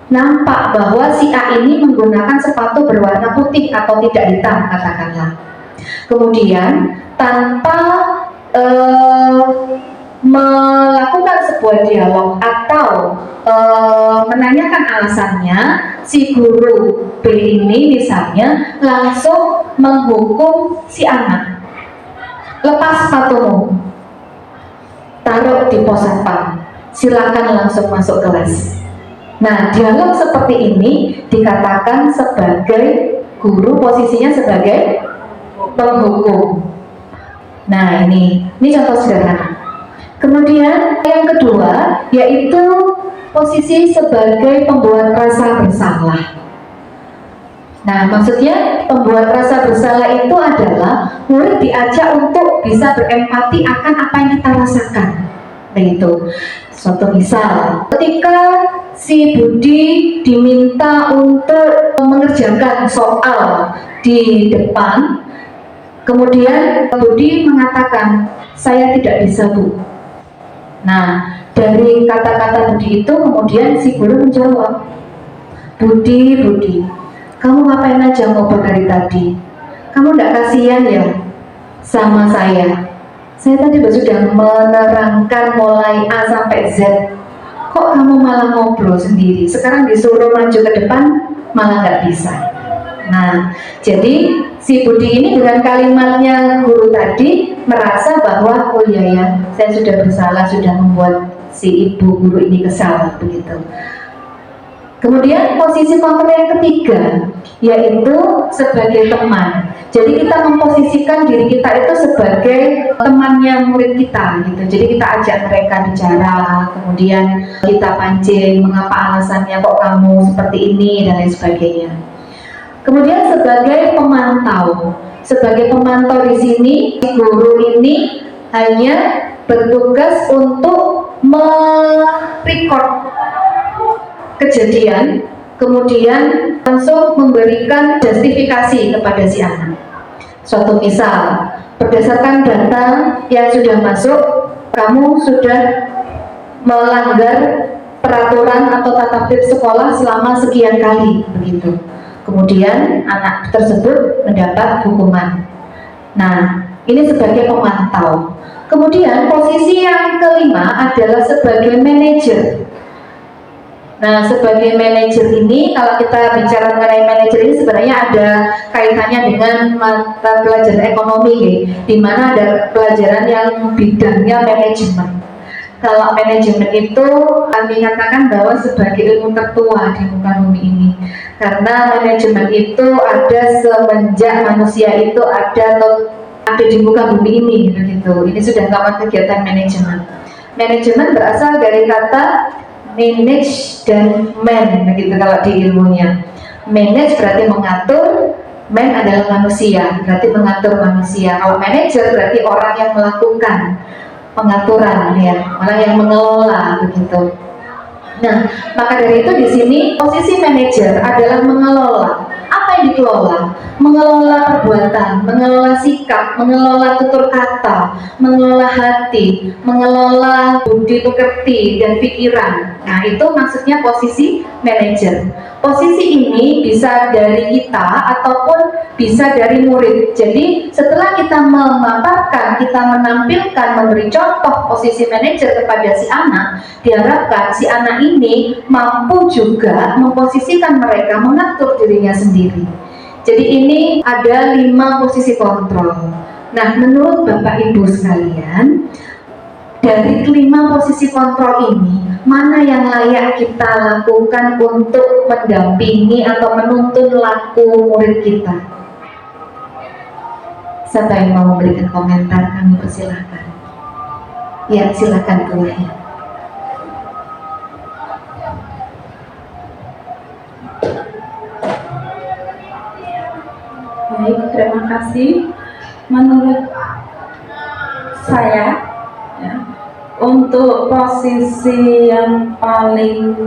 nampak bahwa si A ini menggunakan sepatu berwarna putih atau tidak hitam, katakanlah. Kemudian tanpa melakukan sebuah dialog atau menanyakan alasannya, si guru B ini misalnya langsung menghukum si anak, lepas sepatumu, taruh di pos satpam, silakan langsung masuk kelas. Nah, dialog seperti ini dikatakan sebagai guru, posisinya sebagai penghukum. Nah, ini contoh sederhana. Kemudian yang kedua yaitu posisi sebagai pembuat rasa bersalah. Nah, maksudnya pembuat rasa bersalah itu adalah murid diajak untuk bisa berempati akan apa yang kita rasakan. Begitu. Suatu misal, ketika si Budi diminta untuk mengerjakan soal di depan, kemudian Budi mengatakan, "Saya tidak bisa, Bu." Nah, dari kata-kata Budi itu kemudian si guru menjawab, Budi, kamu ngapain aja ngobrol dari tadi? Kamu tidak kasihan ya sama saya? Saya tadi sudah menerangkan mulai A sampai Z. Kok kamu malah ngobrol sendiri? Sekarang disuruh maju ke depan malah nggak bisa. Nah, jadi si Budi ini dengan kalimatnya guru tadi merasa bahwa oh iya ya, saya sudah bersalah, sudah membuat si ibu guru ini kesal, begitu. Kemudian posisi kontrol yang ketiga yaitu sebagai teman. Jadi kita memposisikan diri kita itu sebagai temannya murid kita, gitu. Jadi kita ajak mereka bicara, kemudian kita pancing mengapa alasannya kok kamu seperti ini dan lain sebagainya. Kemudian sebagai pemantau. Sebagai pemantau di sini, guru ini hanya bertugas untuk merecord kejadian, kemudian langsung memberikan justifikasi kepada si anak. Suatu misal, berdasarkan data yang sudah masuk, kamu sudah melanggar peraturan atau tata tertib sekolah selama sekian kali, begitu. Kemudian anak tersebut mendapat hukuman. Nah, ini sebagai pemantau. Kemudian posisi yang kelima adalah sebagai manajer. Nah, sebagai manajer ini, kalau kita bicara mengenai manajer ini sebenarnya ada kaitannya dengan mata pelajaran ekonomi, ya, di mana ada pelajaran yang bidangnya manajemen. Kalau manajemen itu kami katakan bahwa sebagai ilmu tertua di muka bumi ini, karena manajemen itu ada semenjak manusia itu ada di muka bumi ini, begitu. Ini sudah melakukan kegiatan manajemen. Manajemen berasal dari kata manage dan man, begitu kalau di ilmunya. Manage berarti mengatur, man adalah manusia, berarti mengatur manusia. Kalau manager berarti orang yang melakukan pengaturan, ya, orang yang mengelola, begitu. Nah, maka dari itu di sini posisi manajer adalah mengelola. Apa apa yang dikelola? Mengelola perbuatan, mengelola sikap, mengelola tutur kata, mengelola hati, mengelola budi pekerti dan pikiran. Nah, itu maksudnya posisi manajer. Posisi ini bisa dari kita ataupun bisa dari murid. Jadi setelah kita memaparkan, kita menampilkan, memberi contoh posisi manajer kepada si anak, diharapkan si anak ini mampu juga memposisikan mereka, mengatur dirinya sendiri. Jadi ini ada 5 posisi kontrol. Nah, menurut Bapak Ibu sekalian, dari kelima posisi kontrol ini, mana yang layak kita lakukan untuk mendampingi atau menuntun laku murid kita? Siapa yang mau memberikan komentar, kami persilahkan. Ya, silakan Bu Wahyu. Baik, terima kasih. Menurut saya, ya, untuk posisi yang paling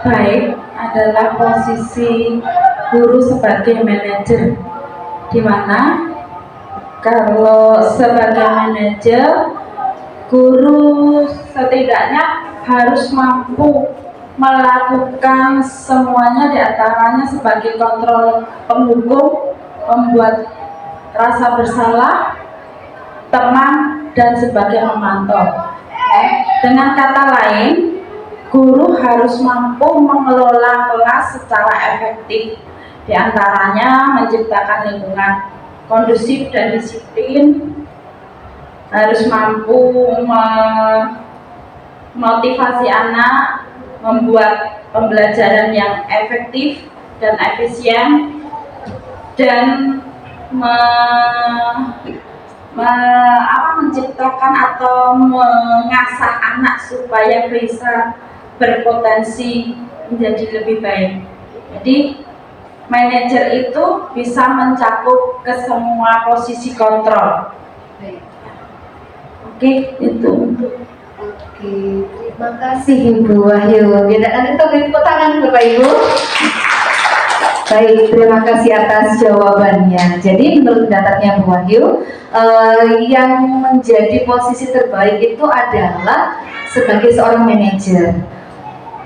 baik adalah posisi guru sebagai manajer, di mana kalau sebagai manajer, guru setidaknya harus mampu melakukan semuanya, diantaranya sebagai kontrol penghukum, membuat rasa bersalah, teman, dan sebagai memantau. Dengan kata lain, guru harus mampu mengelola kelas secara efektif, diantaranya menciptakan lingkungan kondusif dan disiplin, harus mampu memotivasi anak, membuat pembelajaran yang efektif dan efisien, dan menciptakan atau mengasah anak supaya bisa berpotensi menjadi lebih baik. Jadi manajer itu bisa mencakup ke semua posisi kontrol. Oke, itu untuk. Oke, terima kasih Ibu Wahyu. Biarkan itu tepuk tangan Bapak Ibu. Baik, terima kasih atas jawabannya. Jadi menurut pendapatnya Bu Wahyu, yang menjadi posisi terbaik itu adalah sebagai seorang manajer.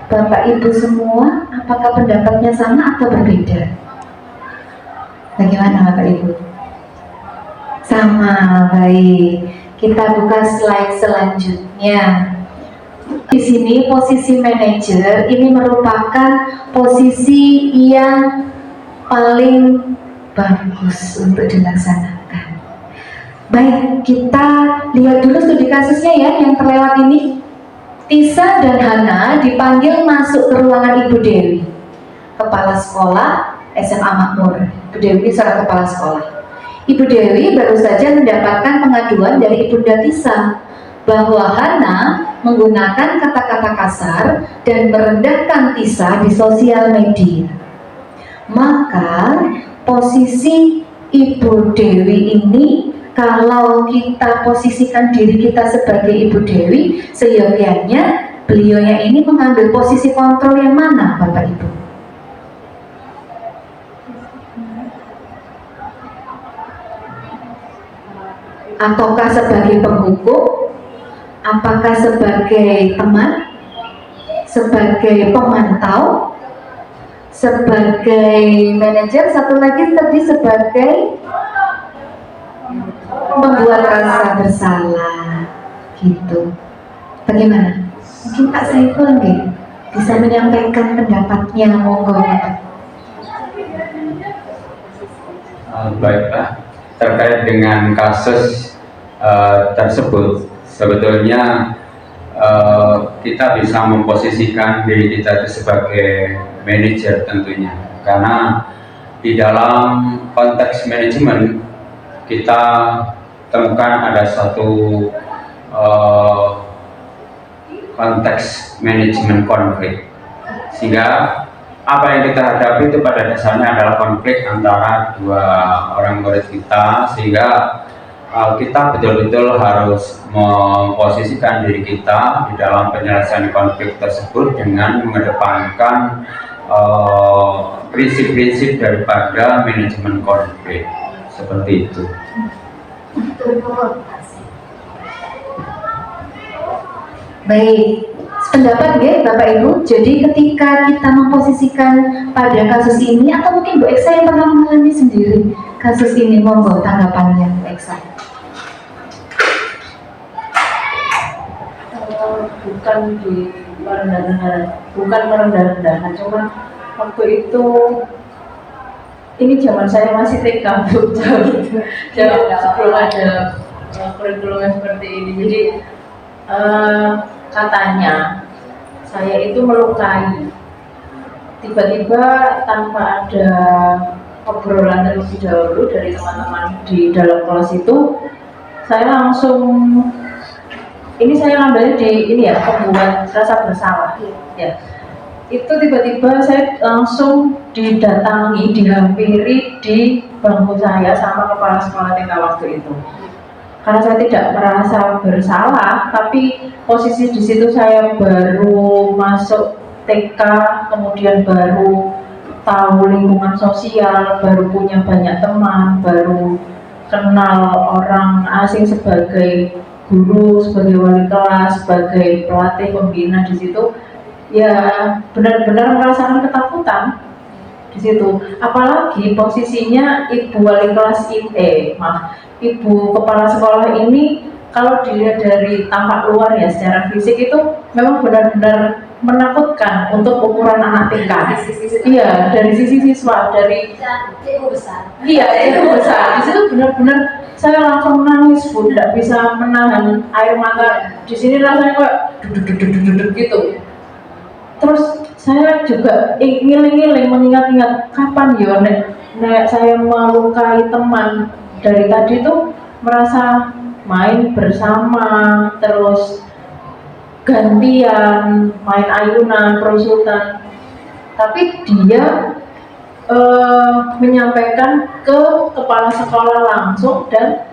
Bapak Ibu semua, apakah pendapatnya sama atau berbeda? Bagaimana Bapak Ibu? Sama, baik. Kita buka slide selanjutnya. Di sini posisi manajer ini merupakan posisi yang paling bagus untuk dilaksanakan. Baik, kita lihat dulu studi kasusnya ya yang terlewat ini. Tisa dan Hana dipanggil masuk ke ruangan Ibu Dewi, kepala sekolah SMA Makmur. Ibu Dewi seorang kepala sekolah. Ibu Dewi baru saja mendapatkan pengaduan dari Ibunda Tisa bahwa Hana menggunakan kata-kata kasar dan merendahkan Tisa di sosial media. Maka posisi Ibu Dewi ini, kalau kita posisikan diri kita sebagai Ibu Dewi, seyogianya beliaunya ini mengambil posisi kontrol yang mana Bapak Ibu? Ataukah sebagai penghukum? Apakah sebagai teman? Sebagai pemantau? Sebagai manajer? Satu lagi tadi sebagai membuat rasa bersalah, gitu. Bagaimana? Mungkin Pak Saiful nih bisa menyampaikan pendapatnya, monggo. Baiklah, terkait dengan kasus tersebut, sebetulnya kita bisa memposisikan diri kita itu sebagai manajer tentunya, karena di dalam konteks manajemen kita temukan ada satu konteks manajemen konflik, sehingga apa yang kita hadapi itu pada dasarnya adalah konflik antara dua orang murid kita, sehingga kita betul-betul harus memposisikan diri kita di dalam penyelesaian konflik tersebut dengan mengedepankan prinsip-prinsip daripada manajemen konflik seperti itu. Baik, pendapat nggih Bapak Ibu. Jadi ketika kita memposisikan pada kasus ini, atau mungkin Bu Eksa yang pernah mengalami sendiri kasus ini, monggo tanggapannya Bu Eksa. Bukan di merendah-rendahan, cuma waktu itu ini zaman saya masih TK, Bu. Sebelum ada kurikulum yang seperti ini. Jadi katanya saya itu melukai, tiba-tiba tanpa ada obrolan terlebih dahulu dari teman-teman di dalam kelas itu, saya langsung, ini saya ngambilnya di ini ya, pembuat rasa bersalah ya. Itu tiba-tiba saya langsung didatangi, dihampiri di bangku saya sama kepala sekolah TK waktu itu. Karena saya tidak merasa bersalah, tapi posisi di situ saya baru masuk TK, kemudian baru tahu lingkungan sosial, baru punya banyak teman, baru kenal orang asing sebagai guru, sebagai wali kelas, sebagai pelatih pembina di situ. Ya benar-benar merasakan ketakutan di situ. Apalagi posisinya ibu wali kelas ibu kepala sekolah ini, kalau dilihat dari tampak luar ya secara fisik itu memang benar-benar menakutkan untuk ukuran anak TK. Iya, dari sisi siswa, dari iya itu besar. Di situ benar-benar saya langsung nangis, Bu, tidak bisa menahan air mata. Di sini rasanya kayak duduk gitu. Terus saya juga ngiling-ngiling mengingat-ingat kapan ya nek saya melukai teman dari tadi tuh, merasa main bersama, terus gantian, main ayunan, perusutan. Tapi dia menyampaikan ke kepala sekolah langsung, dan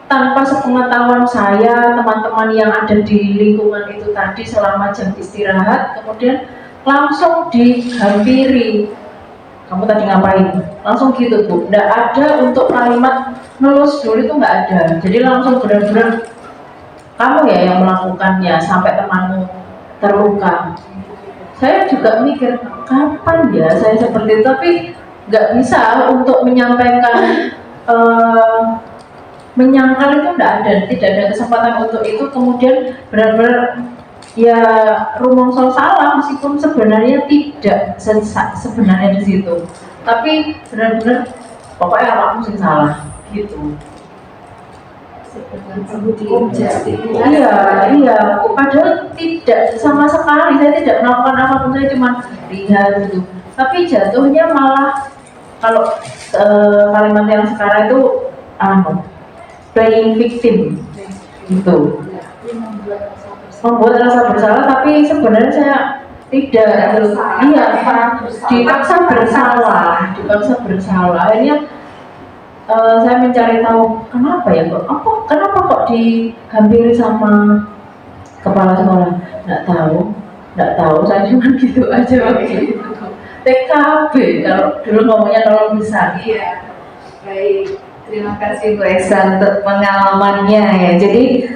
tanpa sepengetahuan saya, teman-teman yang ada di lingkungan itu tadi selama jam istirahat, kemudian langsung dihampiri. Kamu tadi ngapain? Langsung gitu, Bu. Nggak ada untuk kalimat ngelus dulu, itu nggak ada. Jadi langsung benar-benar kamu ya yang melakukannya sampai temanmu terluka. Saya juga mikir, kapan ya saya seperti itu, tapi nggak bisa untuk menyampaikan, menyangkal itu nggak ada, tidak ada kesempatan untuk itu. Kemudian benar-benar ya rumongso salah, meskipun sebenarnya tidak sebenarnya di situ, tapi benar-benar pokoknya awakmu sing salah gitu. Iya, padahal tidak sama sekali, saya tidak melakukan apapun, saya cuma lihat gitu. Tapi jatuhnya malah, kalau kalimat yang sekarang itu playing victim gitu, membuat rasa bersalah, tapi sebenarnya saya tidak. Iya, dipaksa bersalah. Akhirnya saya mencari tahu kenapa ya kok, kenapa kok dihampiri sama kepala sekolah. Nggak tahu, saya cuma gitu aja waktu itu. TKB, kalau dulu ngomongnya kalau bisa. Iya, baik. Terima kasih Bu Eksa untuk pengalamannya ya. Jadi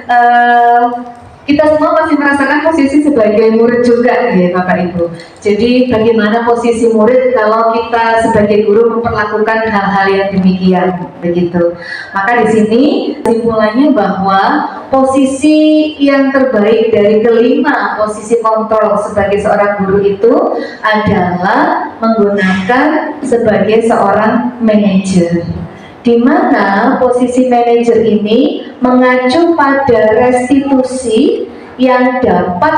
kita semua masih merasakan posisi sebagai murid juga ya Bapak Ibu. Jadi bagaimana posisi murid kalau kita sebagai guru memperlakukan hal-hal yang demikian begitu. Maka di sini kesimpulannya bahwa posisi yang terbaik dari kelima posisi kontrol sebagai seorang guru itu adalah menggunakan sebagai seorang manajer, di mana posisi manajer ini mengacu pada restitusi yang dapat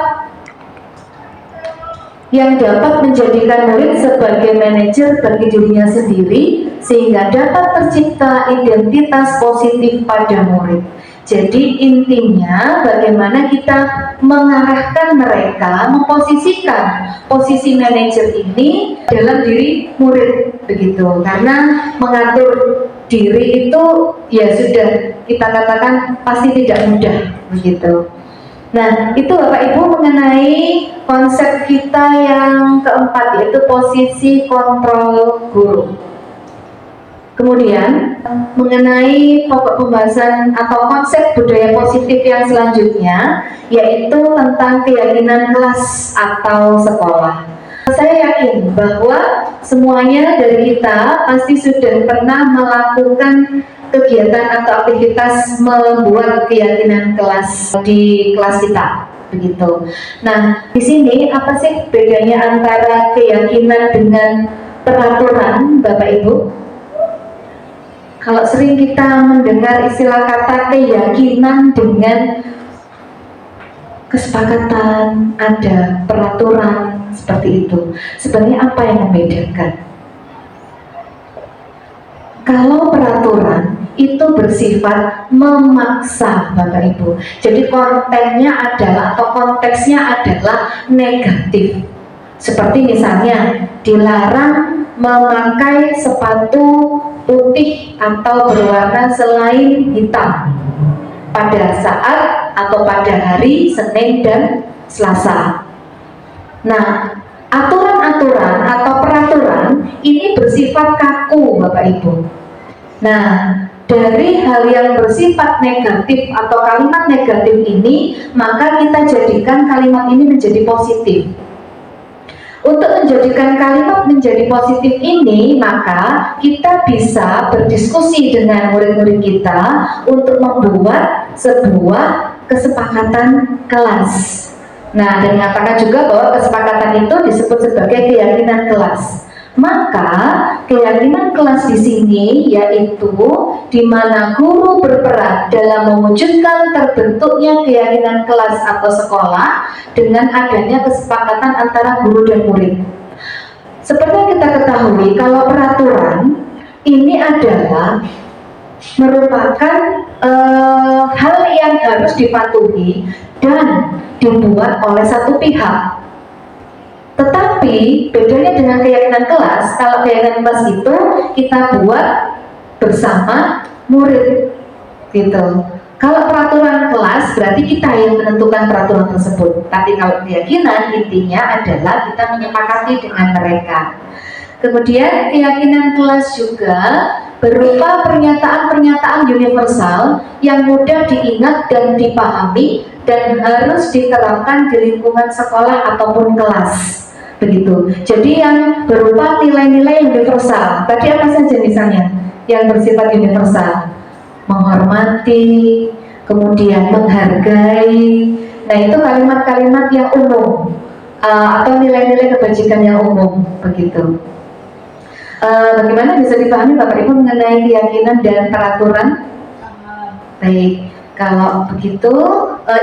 menjadikan murid sebagai manajer bagi dirinya sendiri, sehingga dapat tercipta identitas positif pada murid. Jadi intinya bagaimana kita mengarahkan mereka, memposisikan posisi manajer ini dalam diri murid begitu. Karena mengatur diri itu ya sudah kita katakan pasti tidak mudah begitu. Nah, itu Bapak Ibu mengenai konsep kita yang keempat, yaitu posisi kontrol guru. Kemudian mengenai pokok pembahasan atau konsep budaya positif yang selanjutnya, yaitu tentang keyakinan kelas atau sekolah. Saya yakin bahwa semuanya dari kita pasti sudah pernah melakukan kegiatan atau aktivitas membuat keyakinan kelas di kelas kita, begitu. Nah, di sini apa sih bedanya antara keyakinan dengan peraturan, Bapak Ibu? Kalau sering kita mendengar istilah kata keyakinan dengan kesepakatan, ada peraturan seperti itu. Sebenarnya apa yang membedakan? Kalau peraturan itu bersifat memaksa, Bapak Ibu. Jadi kontennya adalah atau konteksnya adalah negatif. Seperti misalnya dilarang memakai sepatu putih atau berwarna selain hitam pada saat atau pada hari Senin dan Selasa. Nah, aturan-aturan atau peraturan ini bersifat kaku, Bapak Ibu. Nah, dari hal yang bersifat negatif atau kalimat negatif ini, maka kita jadikan kalimat ini menjadi positif. Untuk menjadikan kalimat menjadi positif ini, maka kita bisa berdiskusi dengan murid-murid kita untuk membuat sebuah kesepakatan kelas. Nah, dan mengatakan juga bahwa kesepakatan itu disebut sebagai keyakinan kelas. Maka keyakinan kelas di sini yaitu di mana guru berperan dalam mewujudkan terbentuknya keyakinan kelas atau sekolah dengan adanya kesepakatan antara guru dan murid. Seperti yang kita ketahui, kalau peraturan ini adalah merupakan hal yang harus dipatuhi dan dibuat oleh satu pihak. Tetapi bedanya dengan keyakinan kelas, kalau keyakinan kelas itu kita buat bersama murid, gitu. Kalau peraturan kelas berarti kita yang menentukan peraturan tersebut. Tapi kalau keyakinan intinya adalah kita menyepakati dengan mereka. Kemudian keyakinan kelas juga berupa pernyataan-pernyataan universal yang mudah diingat dan dipahami dan harus diterapkan di lingkungan sekolah ataupun kelas. Begitu. Jadi yang berupa nilai-nilai universal. Tadi apa saja misalnya yang bersifat universal? Menghormati, kemudian menghargai. Nah, itu kalimat-kalimat yang umum atau nilai-nilai kebajikan yang umum, begitu. Bagaimana bisa dipahami Bapak Ibu mengenai keyakinan dan peraturan? Baik. Kalau begitu,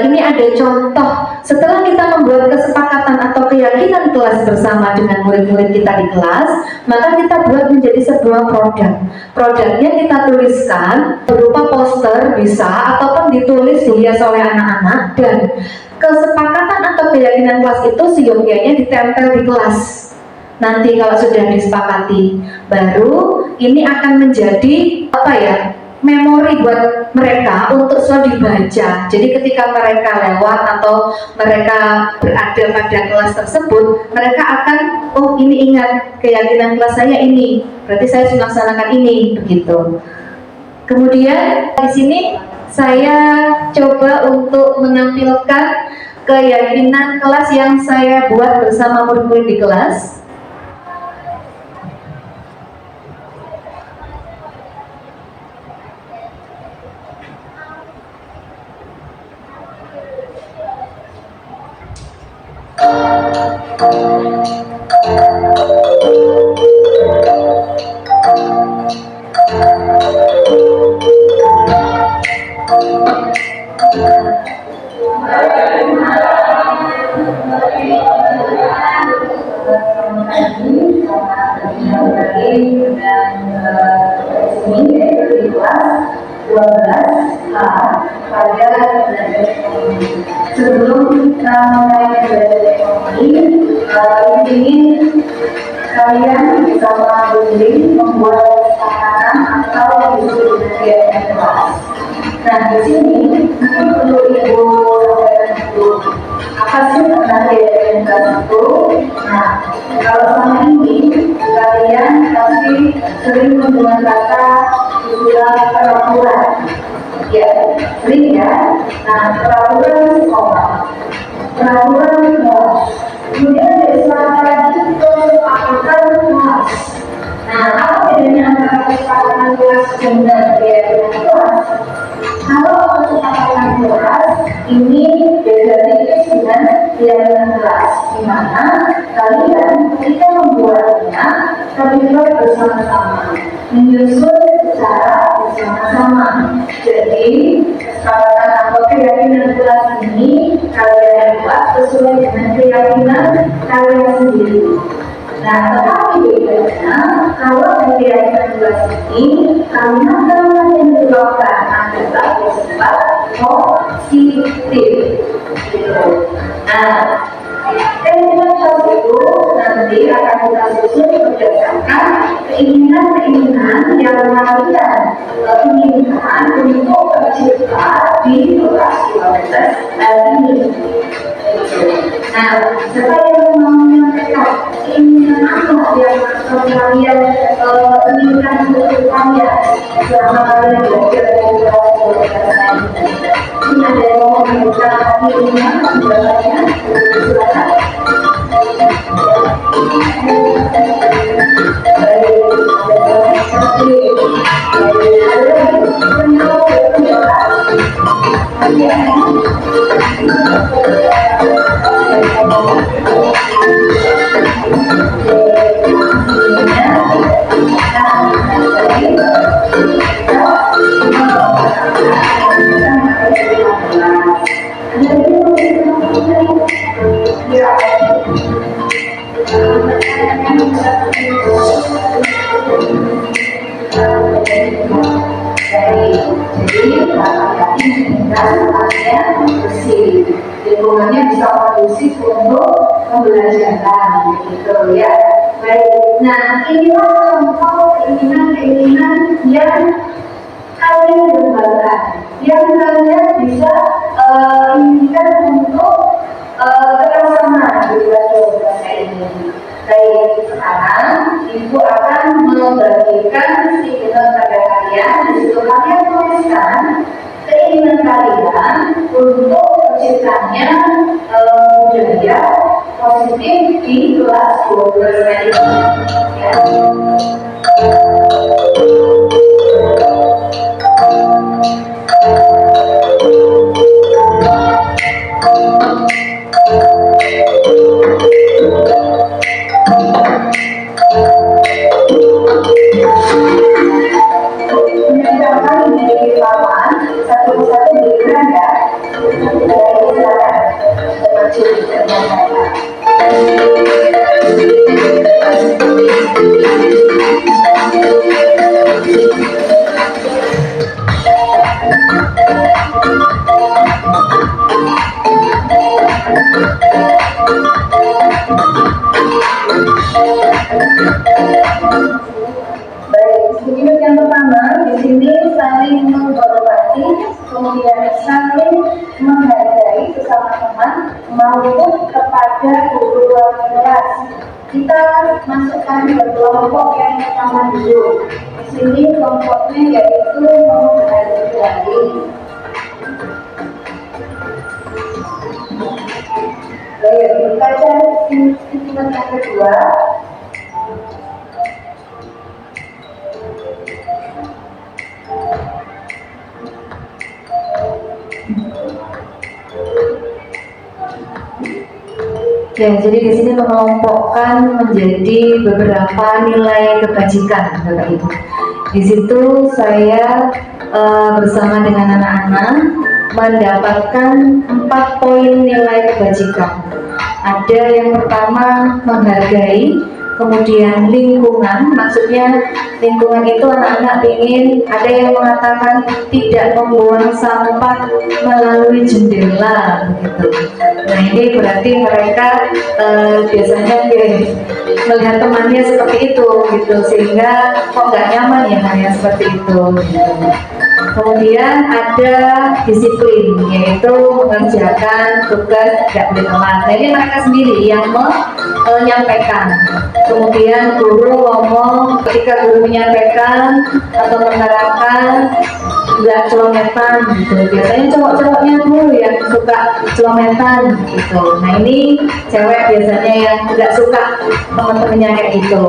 ini ada contoh. Setelah kita membuat kesepakatan atau keyakinan kelas bersama dengan murid-murid kita di kelas, maka kita buat menjadi sebuah produk. Produknya kita tuliskan berupa poster bisa, ataupun ditulis dihias oleh anak-anak, dan kesepakatan atau keyakinan kelas itu seyogyanya ditempel di kelas. Nanti kalau sudah disepakati, baru ini akan menjadi memori buat mereka untuk selalu dibaca. Jadi ketika mereka lewat atau mereka berada pada kelas tersebut, mereka akan, oh ini ingat keyakinan kelas saya ini, berarti saya harus melaksanakan ini, begitu. Kemudian di sini saya coba untuk menampilkan keyakinan kelas yang saya buat bersama murid-murid di kelas. Sebelum kita mulai belajar ekonomi, ingin kalian bersama Bunding membuat kesepakatan atau yang disebut dengan kelas. Nah, di sini mungkin perlu Ibu sampaikan dulu apa sih tentang GDM itu? Nah, kalau selama ini kalian pasti sering mendengar kata istilah peraturan, ya, sering ya. Nah, peraturan sekolah, peraturan kelas, kemudian ada istilah lagi kesepakatan kelas. Nah, apa bedanya antara kesepakatan kelas dengan GDM kelas? Kalau kesepakatan kelas ini beda tipis dengan keyakinan kelas, di mana kalian ketika membuatnya terlibat bersama-sama, menyusun secara bersama-sama. Jadi kesepakatan atau keyakinan kelas ini kalian buat sesuai dengan keyakinan kalian sendiri. Nah, tetapi bedanya kalau keyakinan kelas ini karena kalian yang diterapkan adalah bersifat positif, gitu. Nah, keyakinan kelas itu nanti akan kita susun berdasarkan keinginan-keinginan yang kalian inginkan untuk tercipta di kelas 12 ini. Nah, saya mau menyampaikan keinginan apa yang kalian inginkan untuk kalian selama kalian belajar di kelas 12 ini. Ini ada yang mau menunjukkan keinginan jawabannya, silakan. Lingkungannya bisa kondusif untuk pembelajaran, gitu ya. Baik, nah inilah contoh keinginan-keinginan yang kalian kembangkan, yang kalian bisa inginkan untuk kerjasama di kelas 12 ini. Baik, sekarang Ibu akan membagikan stiker pada kalian. Di situ kalian tuliskan keinginan kalian untuk terciptanya budaya positif di kelas 12 ini. Ya. Baik, yang pertama di sini saling menghormati, kemudian saling menghargai sesama teman maupun kepada guru kelas. Kita masukkan ke kelompok yang pertama dulu. Di sini kelompoknya yaitu menghargai. Baik, kita cari sentimen yang kedua. Ya, jadi di sini mengelompokkan menjadi beberapa nilai kebajikan, Bapak Ibu. Di situ saya bersama dengan anak-anak mendapatkan 4 poin nilai kebajikan. Ada yang pertama menghargai, kemudian lingkungan, maksudnya lingkungan itu anak-anak ingin, ada yang mengatakan tidak membuang sampah melalui jendela begitu. Nah ini berarti mereka biasanya melihat temannya seperti itu gitu, sehingga kok nggak nyaman ya hanya seperti itu gitu. Kemudian ada disiplin, yaitu mengerjakan tugas tidak boleh telat. Nah ini mereka sendiri yang menyampaikan. Kemudian guru ngomong, ketika guru menyampaikan atau menerangkan, nggak celometan gitu. Biasanya cowok-cowoknya dulu yang suka celometan gitu. Nah ini cewek biasanya yang nggak suka teman-temannya kayak gitu.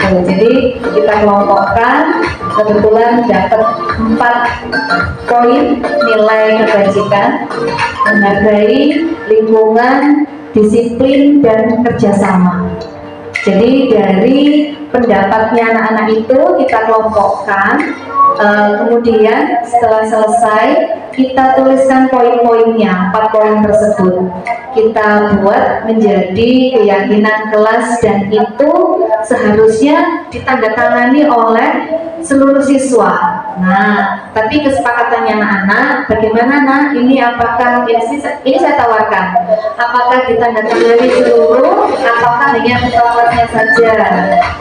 Jadi kita kelompokkan, kebetulan dapat 4 poin nilai kebajikan: menghargai, lingkungan, disiplin, dan kerjasama. Jadi dari pendapatnya anak-anak itu kita kelompokkan, kemudian setelah selesai kita tuliskan poin-poinnya, 4 poin tersebut kita buat menjadi keyakinan kelas, dan itu seharusnya ditandatangani oleh seluruh siswa. Nah, tapi kesepakatannya anak-anak, bagaimana nak? Ini apakah ini saya tawarkan, apakah ditandatangani seluruh, apakah hanya kelasnya saja?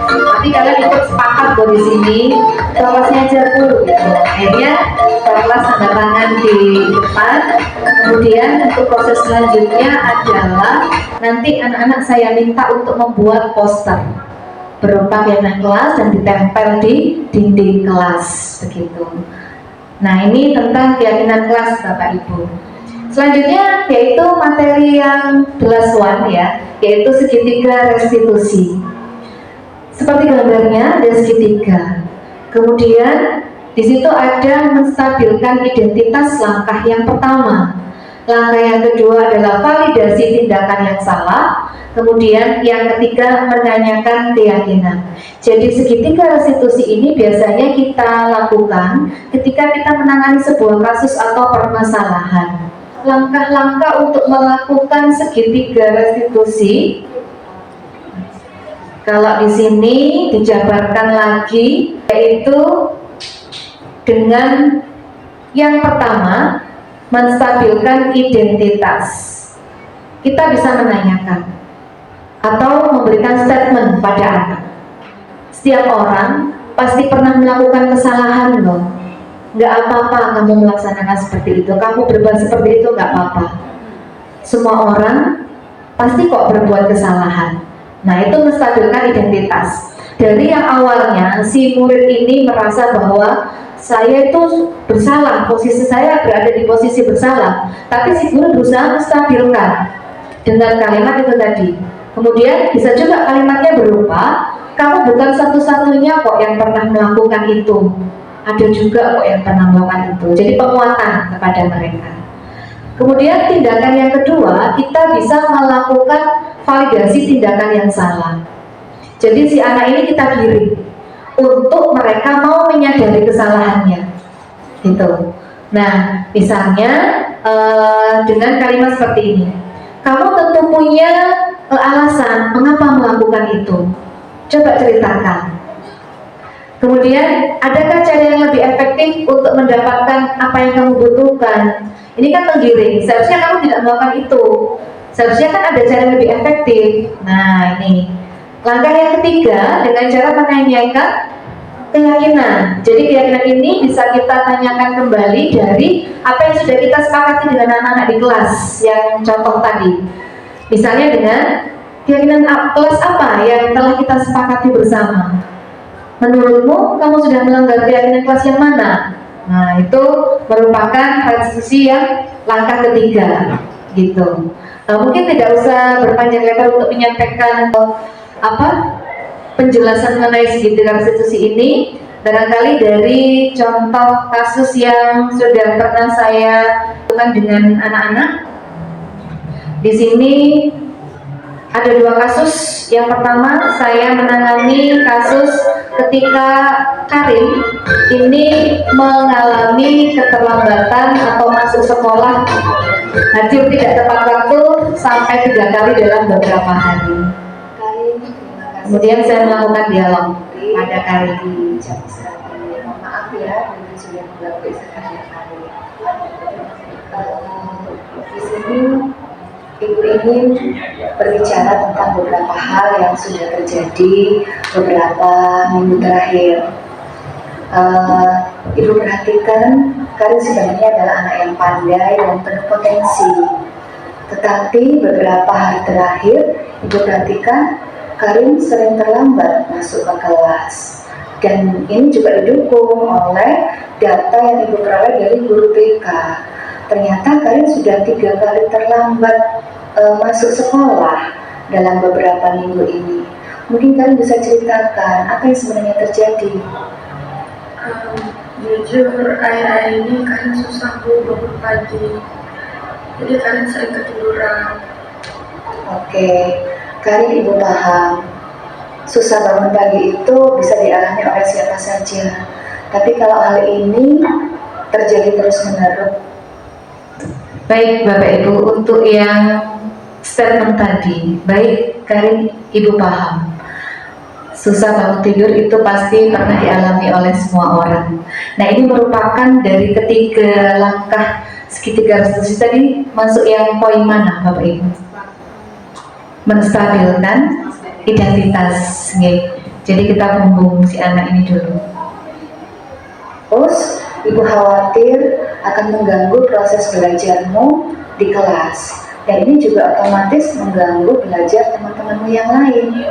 Tapi kalian ikut sepakat bahwa di sini kelasnya aja dulu. Gitu. Akhirnya kelas tanda tangan di depan. Kemudian untuk proses selanjutnya adalah nanti anak-anak saya minta untuk membuat poster berupa keyakinan kelas dan ditempel di dinding kelas begitu. Nah ini tentang keyakinan kelas Bapak Ibu. Selanjutnya yaitu materi yang the last one ya, yaitu segitiga restitusi. Seperti gambarnya ada segitiga. Kemudian di situ ada menstabilkan identitas langkah yang pertama. Langkah yang kedua adalah validasi tindakan yang salah. Kemudian yang ketiga menanyakan keyakinan. Jadi segitiga restitusi ini biasanya kita lakukan ketika kita menangani sebuah kasus atau permasalahan. Langkah-langkah untuk melakukan segitiga restitusi, kalau di sini dijabarkan lagi, yaitu dengan yang pertama, menstabilkan identitas. Kita bisa menanyakan atau memberikan statement pada anak. Setiap orang pasti pernah melakukan kesalahan loh. Nggak apa-apa kamu melaksanakan seperti itu, kamu berbuat seperti itu nggak apa-apa. Semua orang pasti kok berbuat kesalahan. Nah itu menstabilkan identitas. Dari yang awalnya si murid ini merasa bahwa saya itu bersalah, posisi saya berada di posisi bersalah, tapi si guru berusaha menstabilkan dengan kalimat itu tadi. Kemudian bisa juga kalimatnya berupa, kamu bukan satu-satunya kok yang pernah melakukan itu, ada juga kok yang pernah melakukan itu. Jadi penguatan kepada mereka. Kemudian tindakan yang kedua, kita bisa melakukan validasi tindakan yang salah. Jadi si anak ini kita giring untuk mereka mau menyadari kesalahannya, gitu. Nah, misalnya dengan kalimat seperti ini, kamu tentu punya alasan mengapa melakukan itu. Coba ceritakan. Kemudian, adakah cara yang lebih efektif untuk mendapatkan apa yang kamu butuhkan? Ini kan menggiring. Seharusnya kamu tidak melakukan itu. Seharusnya kan ada cara yang lebih efektif. Nah, ini. Langkah yang ketiga, dengan cara menanyakan keyakinan. Jadi keyakinan ini bisa kita tanyakan kembali dari apa yang sudah kita sepakati dengan anak-anak di kelas yang contoh tadi. Misalnya dengan keyakinan kelas apa yang telah kita sepakati bersama. Menurutmu kamu sudah melanggar keyakinan kelas yang mana? Nah itu merupakan restitusi yang langkah ketiga, gitu. Mungkin tidak usah berpanjang lebar untuk menyampaikan penjelasan mengenai segitiga restitusi ini. Barangkali dari contoh kasus yang sudah pernah saya lakukan dengan anak-anak. Di sini ada 2 kasus. Yang pertama saya menangani kasus ketika Karim ini mengalami keterlambatan atau masuk sekolah hadir tidak tepat waktu sampai 3 kali dalam beberapa hari. Kemudian saya melakukan dialog pada kali Mohon maaf ya, mungkin sudah mengganggu istirahat kami. Di sini Ibu ingin berbicara tentang beberapa hal yang sudah terjadi beberapa minggu terakhir. Ibu perhatikan, Karin sebenarnya adalah anak yang pandai dan penuh potensi. Tetapi beberapa hari terakhir, Ibu perhatikan Karin sering terlambat masuk ke kelas. Dan ini juga didukung oleh data yang Ibu peroleh dari guru TK. Ternyata Karin sudah 3 kali terlambat masuk sekolah dalam beberapa minggu ini. Mungkin Karin bisa ceritakan apa yang sebenarnya terjadi. Jujur, akhir-akhir ini Karin susah Bu bangun pagi. Jadi Karin sering ketiduran. Oke, Karin Ibu paham. Susah bangun pagi itu bisa dialami oleh siapa saja. Tapi kalau hal ini terjadi terus-menerus. Baik Bapak Ibu, untuk yang statement tadi, baik Karin Ibu paham. Susah bangun tidur itu pasti pernah dialami oleh semua orang. Nah, ini merupakan dari ketiga langkah segitiga restitusi tadi, masuk yang poin mana Bapak Ibu? Menstabilkan identitas. Jadi kita bumbung si anak ini dulu. Terus, Ibu khawatir akan mengganggu proses belajarmu di kelas. Dan ini juga otomatis mengganggu belajar teman-temanmu yang lain.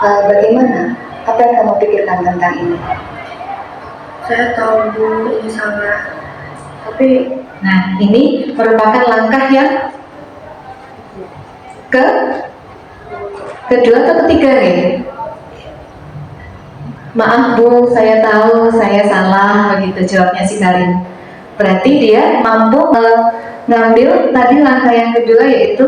Bagaimana? Apa yang kamu pikirkan tentang ini? Saya tahu Bu, ini salah. Tapi Nah, ini merupakan langkah yang kedua atau ketiga nih? Maaf Bu, saya tahu saya salah, begitu jawabnya si Karin. Berarti dia mampu mengambil tadi langkah yang kedua, yaitu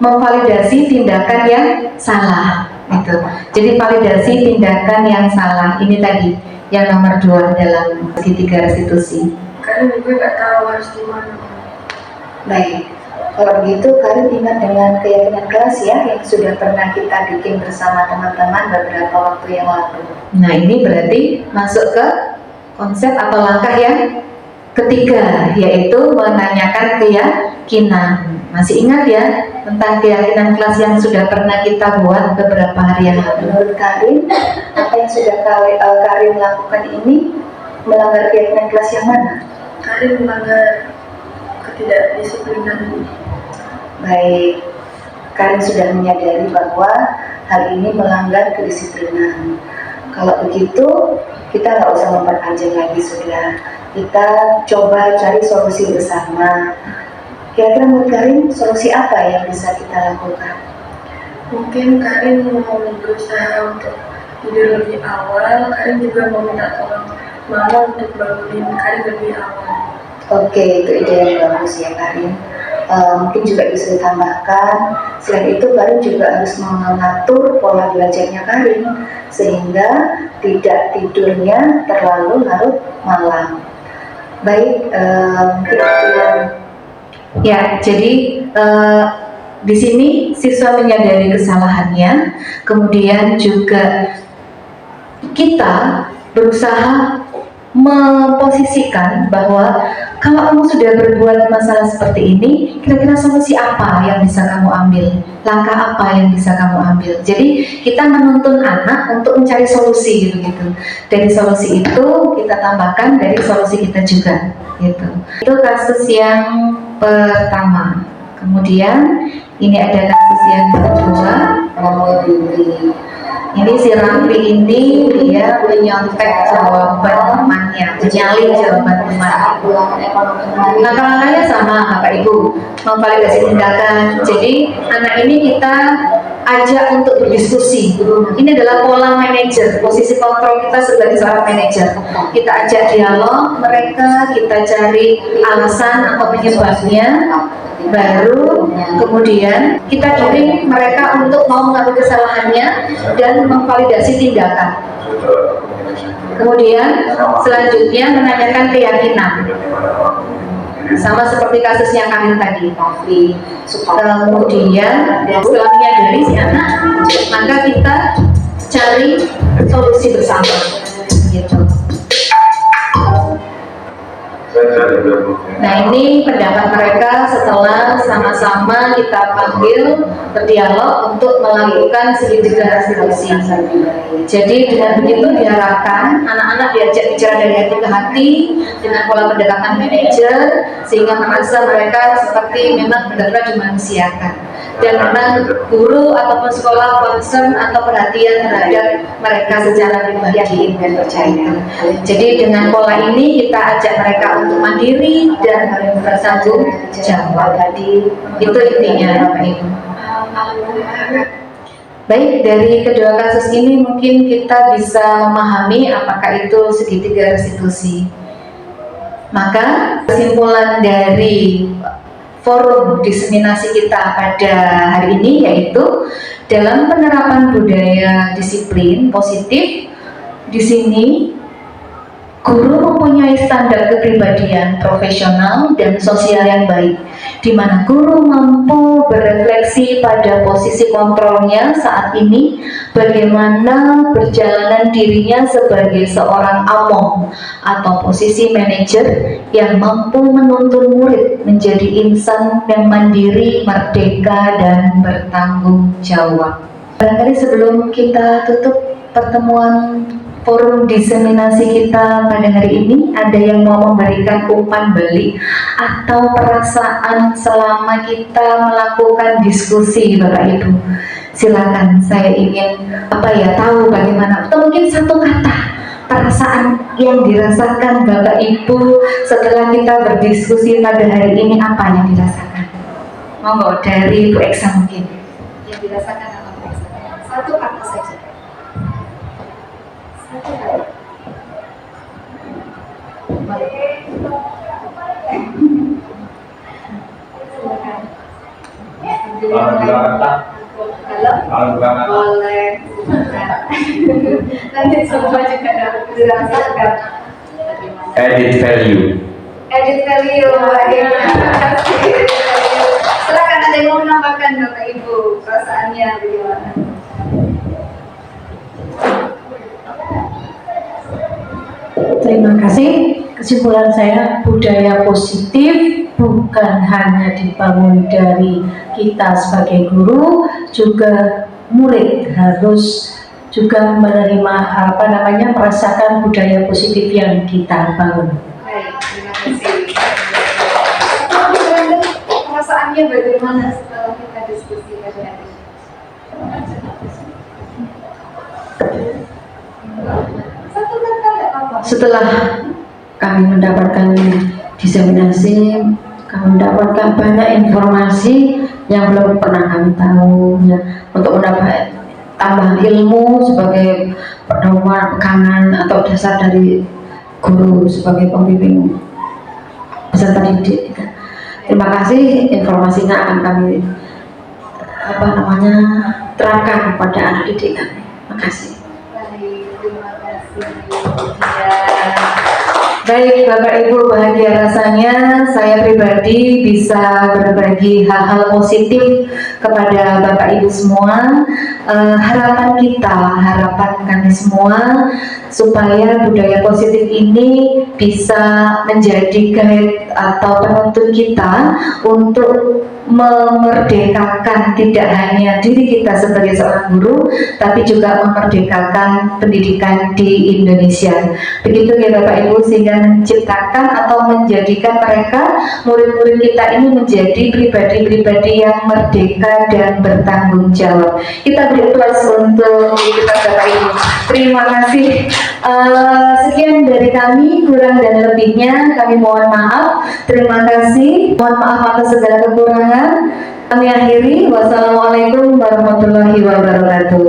memvalidasi tindakan yang salah, gitu. Jadi validasi tindakan yang salah ini tadi yang nomor 2 dalam segitiga restitusi. Karin juga nggak tahu harus gimana. Baik, kalau begitu Karin ingat dengan keyakinan kelas ya yang sudah pernah kita bikin bersama teman-teman beberapa waktu yang lalu. Nah, ini berarti masuk ke konsep atau langkah yang ketiga, yaitu menanyakan keyakinan. Masih ingat ya tentang keyakinan kelas yang sudah pernah kita buat beberapa hari yang lalu? Menurut Karin, apa yang sudah Karin lakukan ini melanggar keyakinan kelas yang mana? Karin melanggar ketidakdisiplinan. Baik, Karin sudah menyadari bahwa hal ini melanggar kedisiplinan. Kalau begitu, kita nggak usah memperpanjang lagi sudah. Kita coba cari solusi bersama. Kira-kira menurut Karin, solusi apa yang bisa kita lakukan? Mungkin Karin mau berusaha untuk tidur lebih awal. Karin juga mau minta tolong Mama untuk bangunin Karin lebih awal. Oke, itu ide yang bagus ya Karin. Mungkin juga bisa ditambahkan, selain itu Karin juga harus mengatur pola belajarnya Karin sehingga tidak tidurnya terlalu larut malam. Baik, mungkin itu yang Ya, jadi di sini siswa menyadari kesalahannya, kemudian juga kita berusaha memposisikan bahwa kalau kamu sudah berbuat masalah seperti ini, kira-kira solusi apa yang bisa kamu ambil, langkah apa yang bisa kamu ambil. Jadi kita menuntun anak untuk mencari solusi gitu. Dari solusi itu kita tambahkan dari solusi kita juga gitu. Itu kasus yang pertama. Kemudian ini ada kasus yang kedua. Ini si Rafli ini dia menyontek jawaban temannya, menyalin jawaban temannya. Langkah-langkahnya sama Bapak Ibu, memvalidasi tindakan. Jadi anak ini kita ajak untuk berdiskusi. Ini adalah pola manajer, posisi kontrol kita sebagai seorang manajer. Kita ajak dialog mereka, kita cari alasan atau penyebabnya. Baru kemudian kita kirim mereka untuk mau mengakui kesalahannya dan memvalidasi tindakan. Kemudian selanjutnya menanyakan keyakinan, sama seperti kasusnya Karin tadi. Kemudian setelah dari si anak, maka kita cari solusi bersama gitu. Nah, ini pendapat mereka setelah sama-sama kita panggil berdialog untuk melakukan segitiga diskusi. Jadi dengan begitu diharapkan anak-anak diajak bicara dari hati ke hati dengan pola pendekatan manajer, sehingga merasa mereka seperti memang benar-benar dimanusiakan, dan memang guru ataupun sekolah concern atau perhatian terhadap mereka secara pribadi dan percaya. Jadi dengan pola ini kita ajak mereka untuk mandiri dan bertanggung jawab. Tadi itu intinya, Bapak Ibu. Baik, dari kedua kasus ini mungkin kita bisa memahami apakah itu segitiga restitusi. Maka kesimpulan dari forum diseminasi kita pada hari ini yaitu dalam penerapan budaya disiplin positif, di sini guru mempunyai standar kepribadian profesional dan sosial yang baik, di mana guru mampu berefleksi pada posisi kontrolnya saat ini, bagaimana perjalanan dirinya sebagai seorang among atau posisi manajer yang mampu menuntun murid menjadi insan yang mandiri, merdeka, dan bertanggung jawab. Barangkali sebelum kita tutup pertemuan forum diseminasi kita pada hari ini, ada yang mau memberikan umpan balik atau perasaan selama kita melakukan diskusi, Bapak Ibu? Silakan, saya ingin tahu bagaimana, atau mungkin satu kata perasaan yang dirasakan Bapak Ibu setelah kita berdiskusi pada hari ini, apa yang dirasakan? Monggo dari Bu Eksa mungkin. Yang dirasakan apa Bu Eksa? Satu kata saja. Boleh. Nanti semua juga dapat dirasakan. Added value. Added value, baik. Silakan, ada yang mau menambahkan Bapak Ibu perasaannya bagaimana? Terima kasih. Kesimpulan saya, budaya positif bukan hanya dibangun dari kita sebagai guru, juga murid harus juga menerima merasakan budaya positif yang kita bangun. Baik, terima kasih. Perasaannya bagaimana setelah kita diskusi pada hari ini? Satu kata nggak apa-apa. Setelah kami mendapatkan diseminasi, kami mendapatkan banyak informasi yang belum pernah kami tahu, ya, untuk mendapat tambah ilmu sebagai pegangan atau dasar dari guru sebagai pembimbing peserta didik. Terima kasih, informasinya akan kami terangkan kepada anak didik kami. Terima kasih. Terima kasih. Baik, Bapak Ibu, bahagia rasanya saya pribadi bisa berbagi hal-hal positif kepada Bapak Ibu semua. Harapan kami semua supaya budaya positif ini bisa menjadi guide atau penuntun kita untuk memerdekakan tidak hanya diri kita sebagai seorang guru, tapi juga memerdekakan pendidikan di Indonesia. Begitu ya Bapak Ibu, sehingga menciptakan atau menjadikan mereka, murid-murid kita ini menjadi pribadi-pribadi yang merdeka dan bertanggung jawab. Kita beri aplaus untuk kita Bapak Ibu. Terima kasih. Sekian dari kami, kurang dan lebihnya kami mohon maaf. Terima kasih. Mohon maaf atas segala kekurangan. Kami akhiri. Wassalamualaikum warahmatullahi wabarakatuh.